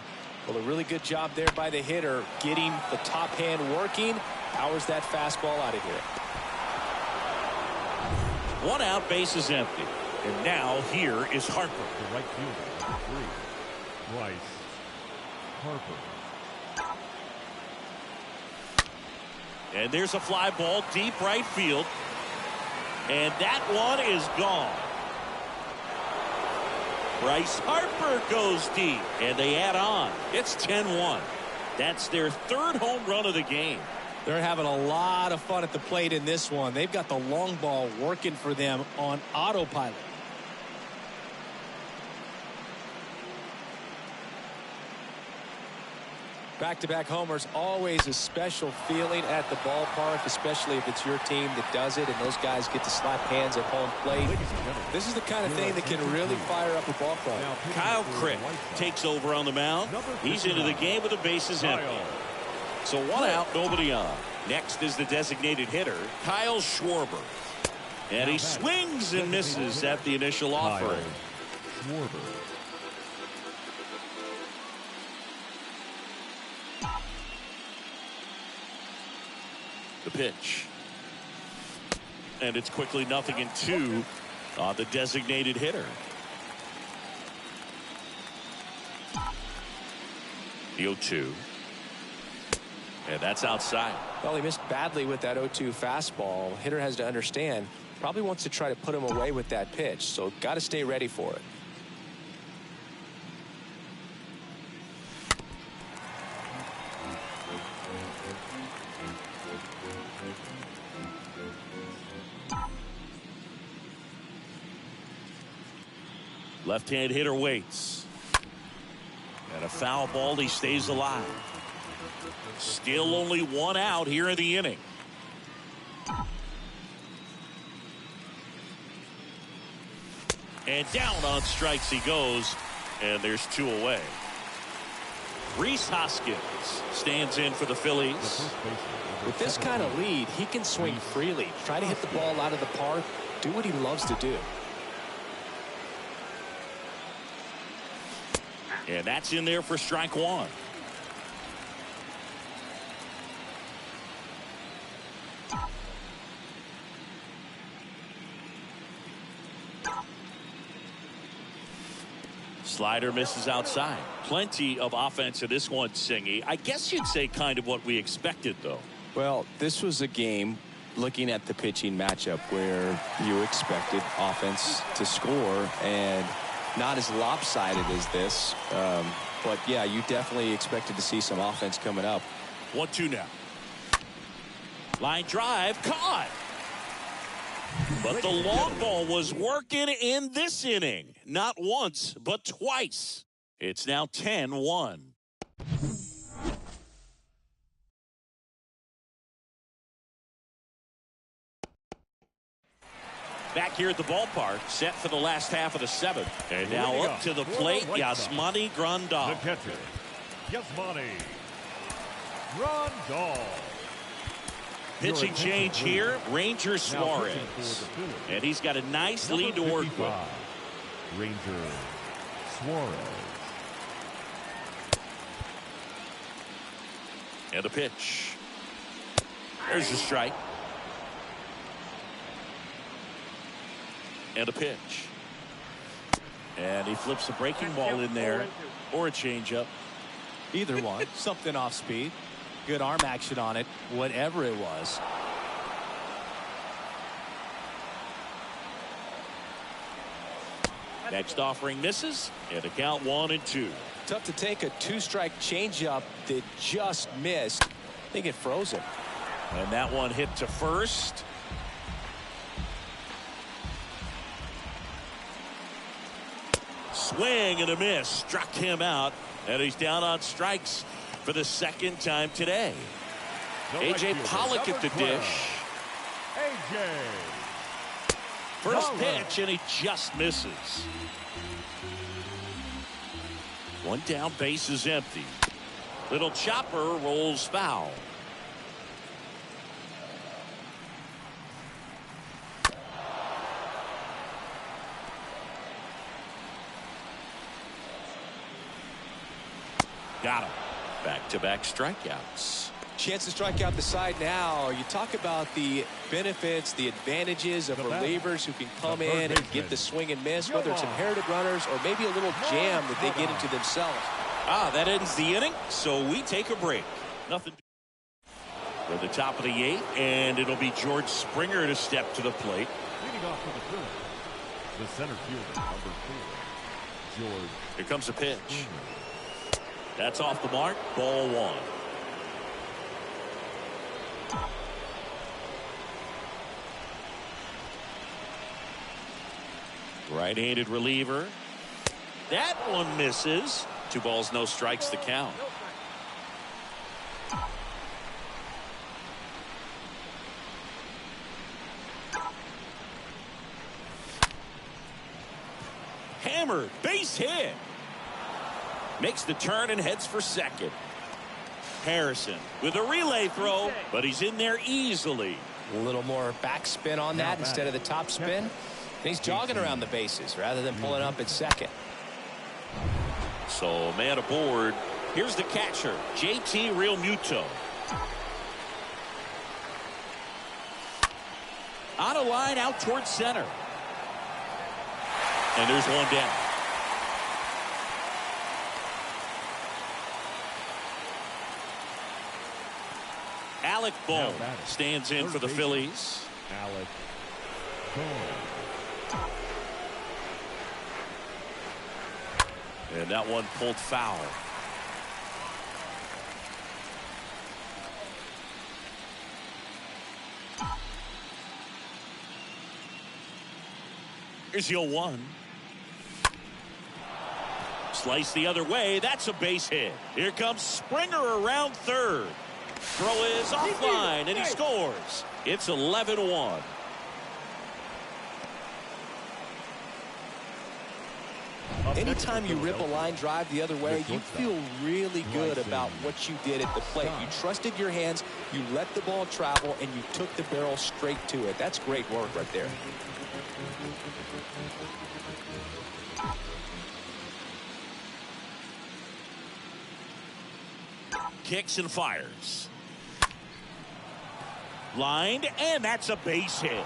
Well, a really good job there by the hitter, getting the top hand working. Powers that fastball out of here. 1 out, base is empty. And now here is Harper. The right fielder, 3, Bryce Harper. And there's a fly ball deep right field. And that one is gone. Bryce Harper goes deep. And they add on. It's 10-1. That's their 3rd home run of the game. They're having a lot of fun at the plate in this one. They've got the long ball working for them on autopilot. Back-to-back homers, always a special feeling at the ballpark, especially if it's your team that does it and those guys get to slap hands at home plate. This is the kind of thing that can really fire up a ball club. Kyle Crick takes over on the mound. He's into the game with the bases empty. So 1 out, nobody on. Next is the designated hitter, Kyle Schwarber. And he swings and misses at the initial offering. Schwarber. The pitch. And it's quickly 0-2 on the designated hitter. The 0-2. And that's outside. Well, he missed badly with that 0-2 fastball. Hitter has to understand, probably wants to try to put him away with that pitch, so got to stay ready for it. Left-hand hitter waits. And a foul ball, he stays alive. Still only 1 out here in the inning. And down on strikes he goes. And there's 2 away. Rhys Hoskins stands in for the Phillies. With this kind of lead, he can swing freely. Try to hit the ball out of the park. Do what he loves to do. And that's in there for strike 1. Slider misses outside. Plenty of offense in this one, Singy. I guess you'd say kind of what we expected, though. Well, this was a game, looking at the pitching matchup, where you expected offense to score, and not as lopsided as this. But, yeah, you definitely expected to see some offense coming up. 1-2 now. Line drive, caught. But the long ball was working in this inning. Not once, but twice. It's now 10-1. Back here at the ballpark, set for the last half of the seventh. And now up to the plate, Yasmani Grandal. The catcher, Yasmani Grandal. Pitching change here, Ranger Suarez. And he's got a nice lead to work with. Ranger Suarez. And the pitch. There's the strike. And a pitch. And he flips a breaking ball in there, or a changeup. Either one. Something off speed. Good arm action on it, whatever it was. Next offering misses, and a count 1-2. Tough to take a two-strike changeup that just missed. I think it froze him. And that one hit to first. Swing and a miss. Struck him out, and he's down on strikes for the second time today. A.J. Pollock at the dish. A.J. First pitch, and he just misses. One down, base is empty. Little chopper rolls foul. Got him. Back-to-back strikeouts. Chance to strike out the side now. You talk about the benefits, the advantages of relievers who can come in and get the swing and miss, whether it's inherited runners or maybe a little jam that they get into themselves. That ends the inning, so we take a break. Nothing. We're at the top of the eighth, and it'll be George Springer to step to the plate. Leading off for the field, the center fielder, number 4, George. Here comes a pitch. That's off the mark. Ball 1. Right-handed reliever. That one misses. 2 balls, no strikes to count. Hammered, base hit. Makes the turn and heads for second. Harrison with a relay throw, but he's in there easily. A little more backspin on that instead of the top spin. And he's jogging around the bases rather than pulling up at second. So man aboard. Here's the catcher, JT Realmuto. On a line out towards center. And there's one down. Alec Bohm stands in for the Phillies. Alec Bohm. And that one pulled foul. Here's the 0-1. Slice the other way. That's a base hit. Here comes Springer around third. Throw is offline, and he scores. It's 11-1. Anytime you rip a line drive the other way, you feel really good about what you did at the plate. You trusted your hands, you let the ball travel, and you took the barrel straight to it. That's great work right there. Kicks and fires. Lined, and that's a base hit.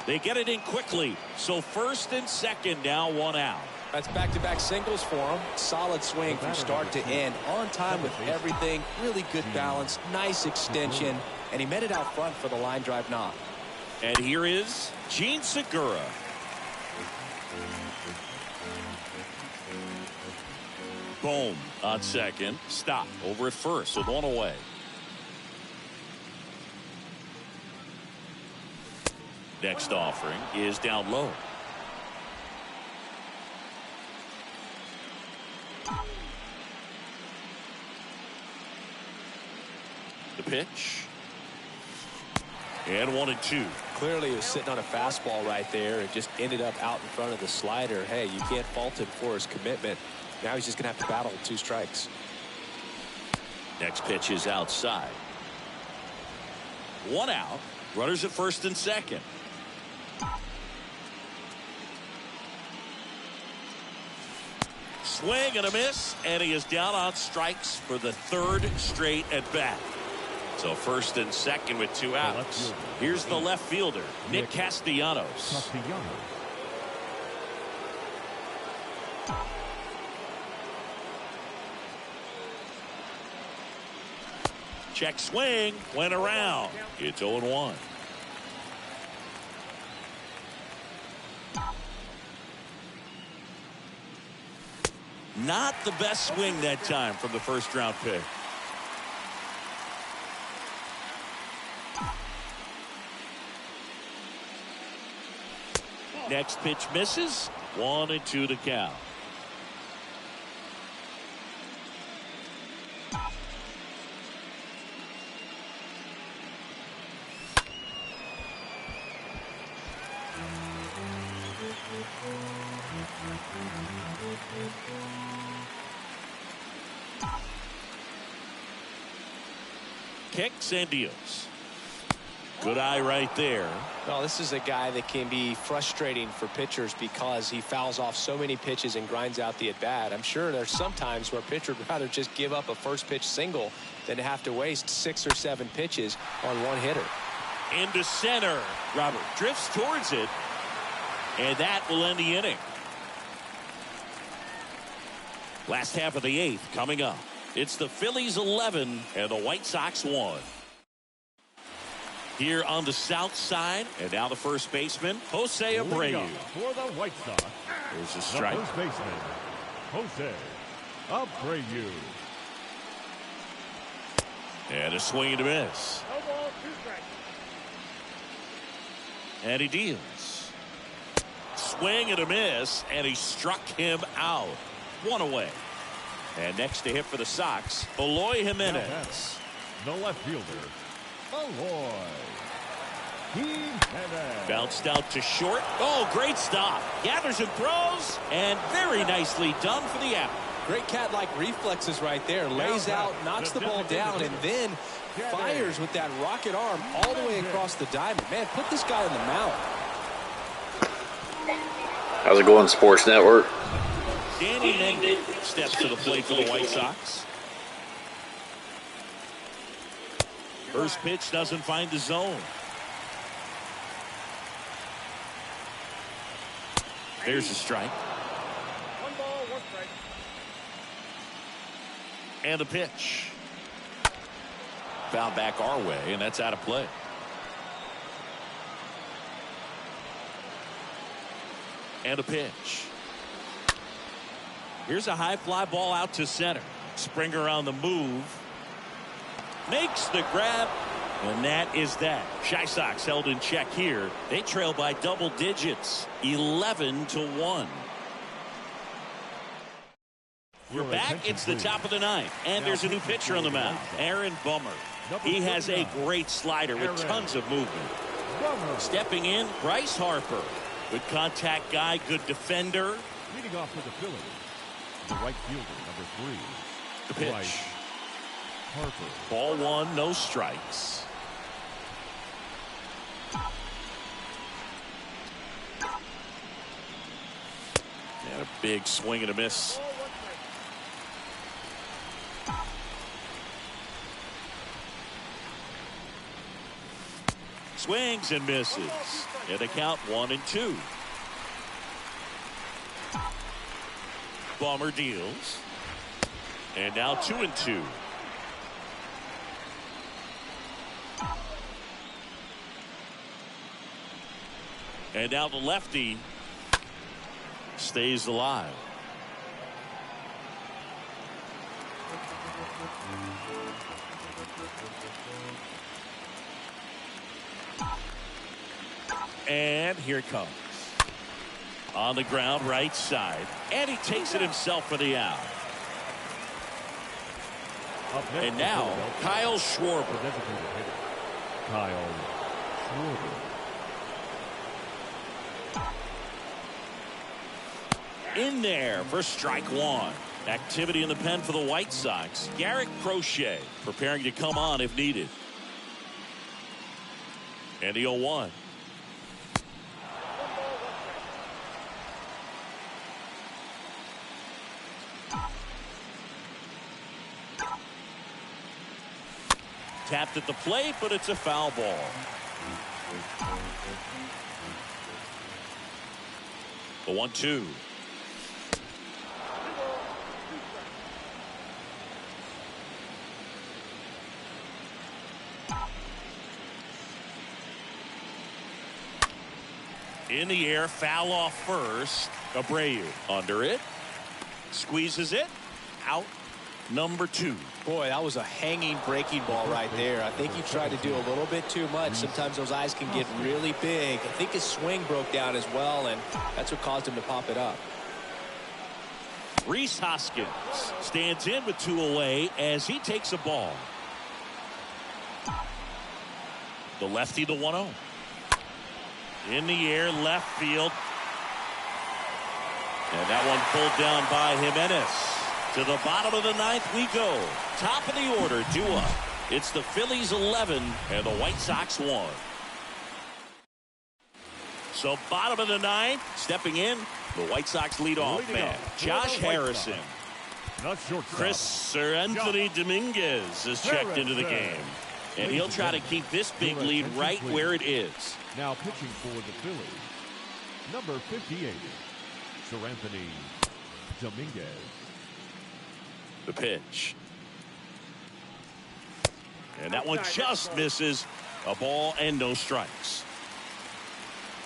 They get it in quickly. So first and second, now 1 out. That's back-to-back singles for him. Solid swing from start to end. On time with everything. Really good balance. Nice extension. And he met it out front for the line drive knock. And here is Gene Segura. Boom on second. Stop over at first with 1 away. Next offering is down low. The pitch. And 1-2. Clearly he was sitting on a fastball right there and just ended up out in front of the slider. Hey, you can't fault him for his commitment. Now he's just going to have to battle with 2 strikes. Next pitch is outside. 1 out. Runners at first and second. Swing and a miss, and he is down on strikes for the 3rd straight at bat. So first and second with 2 outs. Here's the left fielder, Nick Castellanos. Check swing, went around. It's 0-1. Not the best swing that time from the first round pick. Next pitch misses. 1-2 to count. Kicks and deals. Good eye right there. Well, this is a guy that can be frustrating for pitchers because he fouls off so many pitches and grinds out the at-bat. I'm sure there's some times where a pitcher would rather just give up a first pitch single than to have to waste 6 or 7 pitches on 1 hitter. Into center. Robert drifts towards it, and that will end the inning. Last half of the 8th coming up. It's the Phillies 11 and the White Sox 1. Here on the south side, and now the first baseman, Jose Abreu. For the White Sox, there's a strike. The first baseman, Jose Abreu. And a swing and a miss. No ball, 2 strikes. And he deals. Swing and a miss, and he struck him out. 1 away. And next to hit for the Sox, Eloy Jimenez. The left fielder, Eloy Jimenez. Bounced out to short. Oh, great stop. Gathers and throws, and very nicely done for the out. Great cat-like reflexes right there. Lays out, knocks the ball down, and then fires with that rocket arm all the way across the diamond. Man, put this guy in the mound. How's it going, Sports Network? Danny Mendy steps to the plate for the White Sox. First pitch doesn't find the zone. There's a strike. 1 ball, 1 strike. And a pitch. Foul back our way, and that's out of play. And a pitch. Here's a high fly ball out to center. Springer on the move. Makes the grab. And that is that. Chi Sox held in check here. They trail by double digits. 11-1. We're back. It's the top of the 9th. And there's a new pitcher on the mound. Aaron Bummer. He has a great slider with tons of movement. Stepping in, Bryce Harper. Good contact guy, good defender. Leading off for the Phillies, the right fielder, number 3. The pitch. Bryce Harper. Ball 1, no strikes. And a big swing and a miss. Ball, 1 strike. Swings and misses. And the count 1-2. Bomber deals. And now 2-2. And now the lefty stays alive. And here it comes. On the ground, right side. And he takes it himself for the out. And now, Kyle Schwarber. Kyle Schwarber. In there for strike one. Activity in the pen for the White Sox. Garrett Crochet preparing to come on if needed. And the 0-1. Tapped at the plate, but it's a foul ball. The 1-2. In the air, foul off first. Abreu under it. Squeezes it. Out. Number 2. Boy, that was a hanging breaking ball right there. I think he tried to do a little bit too much. Sometimes those eyes can get really big. I think his swing broke down as well, and that's what caused him to pop it up. Rhys Hoskins stands in with 2 away as he takes a ball. The lefty, the 1-0. In the air, left field. And that one pulled down by Jimenez. To the bottom of the 9th we go. Top of the order, 2 up. It's the Phillies 11 and the White Sox 1. So bottom of the 9th, stepping in, the White Sox leadoff man, Josh Harrison. Anthony Dominguez is checked into the game. And he'll try to keep this big lead right where it is. Now pitching for the Phillies, number 58, Anthony Dominguez. The pitch. And that one just misses. A ball and no strikes.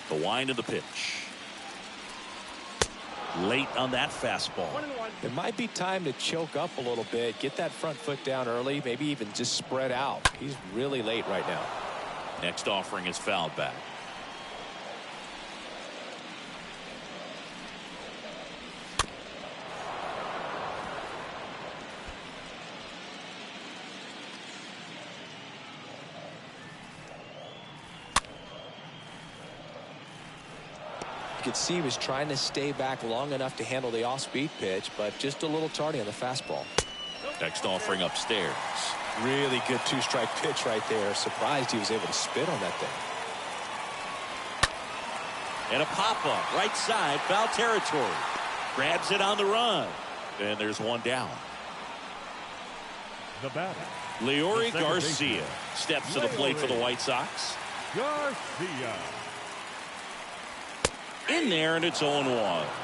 The wind of the pitch. Late on that fastball. It might be time to choke up a little bit, get that front foot down early, maybe even just spread out. He's really late right now. Next offering is fouled back. You could see he was trying to stay back long enough to handle the off-speed pitch, but just a little tardy on the fastball. Next offering upstairs. Really good 2-strike pitch right there. Surprised he was able to spit on that thing. And a pop-up right side, foul territory. Grabs it on the run. And there's one down. The batter, Leori Garcia steps to the plate for the White Sox. Garcia. In there, and it's 0-1.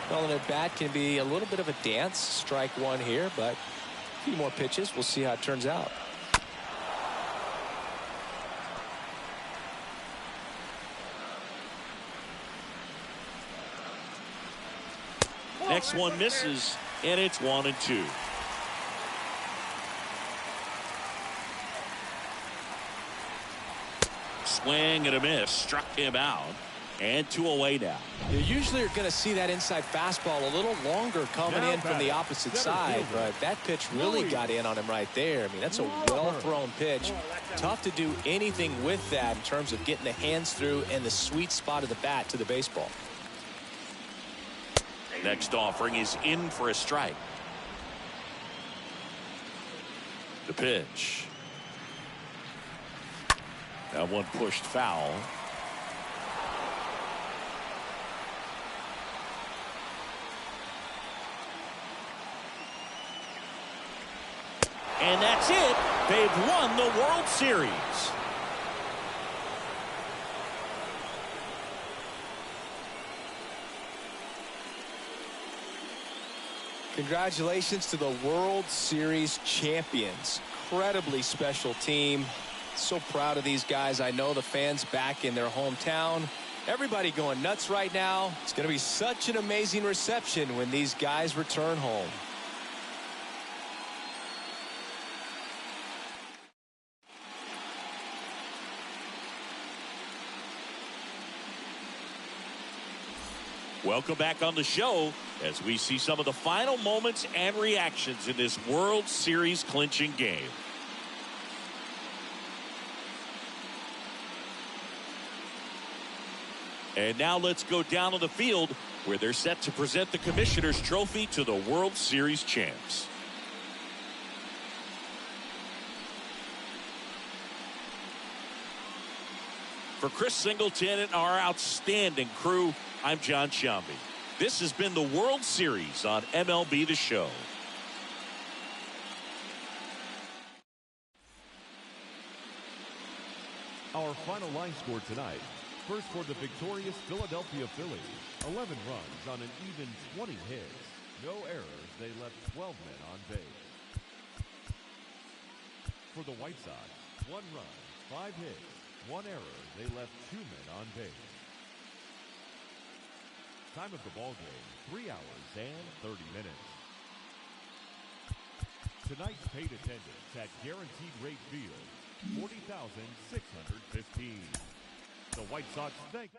Well, an at-bat can be a little bit of a dance. Strike one here, but a few more pitches. We'll see how it turns out. Next one misses, and it's 1-2. Swing and a miss. Struck him out. And 2 away now. You usually are going to see that inside fastball a little longer coming in from the opposite side, but that pitch really got in on him right there. I mean, that's a well-thrown pitch. Tough to do anything with that in terms of getting the hands through and the sweet spot of the bat to the baseball. Next offering is in for a strike. The pitch. That one pushed foul. And that's it. They've won the World Series. Congratulations to the World Series champions. Incredibly special team. So proud of these guys. I know the fans back in their hometown. Everybody going nuts right now. It's going to be such an amazing reception when these guys return home. Welcome back on the show as we see some of the final moments and reactions in this World Series clinching game. And now let's go down to the field where they're set to present the Commissioner's Trophy to the World Series champs. For Chris Singleton and our outstanding crew, I'm John Sciambi. This has been the World Series on MLB The Show. Our final line score tonight. First for the victorious Philadelphia Phillies, 11 runs on an even 20 hits. No errors, they left 12 men on base. For the White Sox, 1 run, 5 hits, 1 error, they left 2 men on base. Time of the ball game, 3 hours and 30 minutes. Tonight's paid attendance at Guaranteed Rate Field, 40,615. The White Sox thank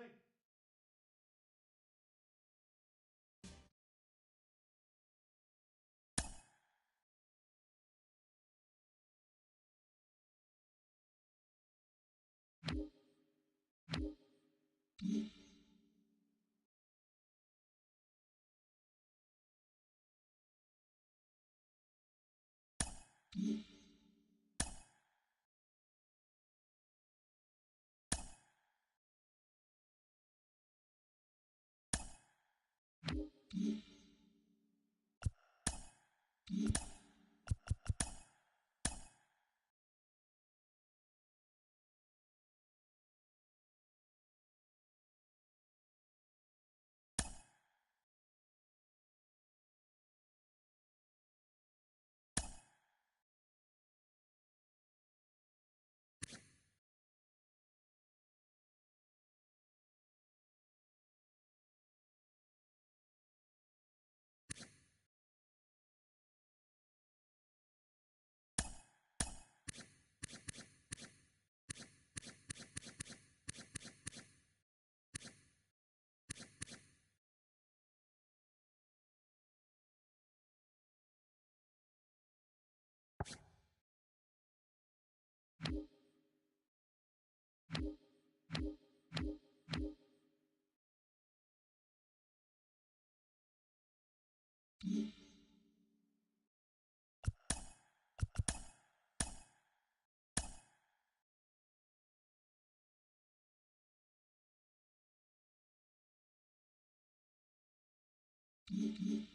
Mm-hmm.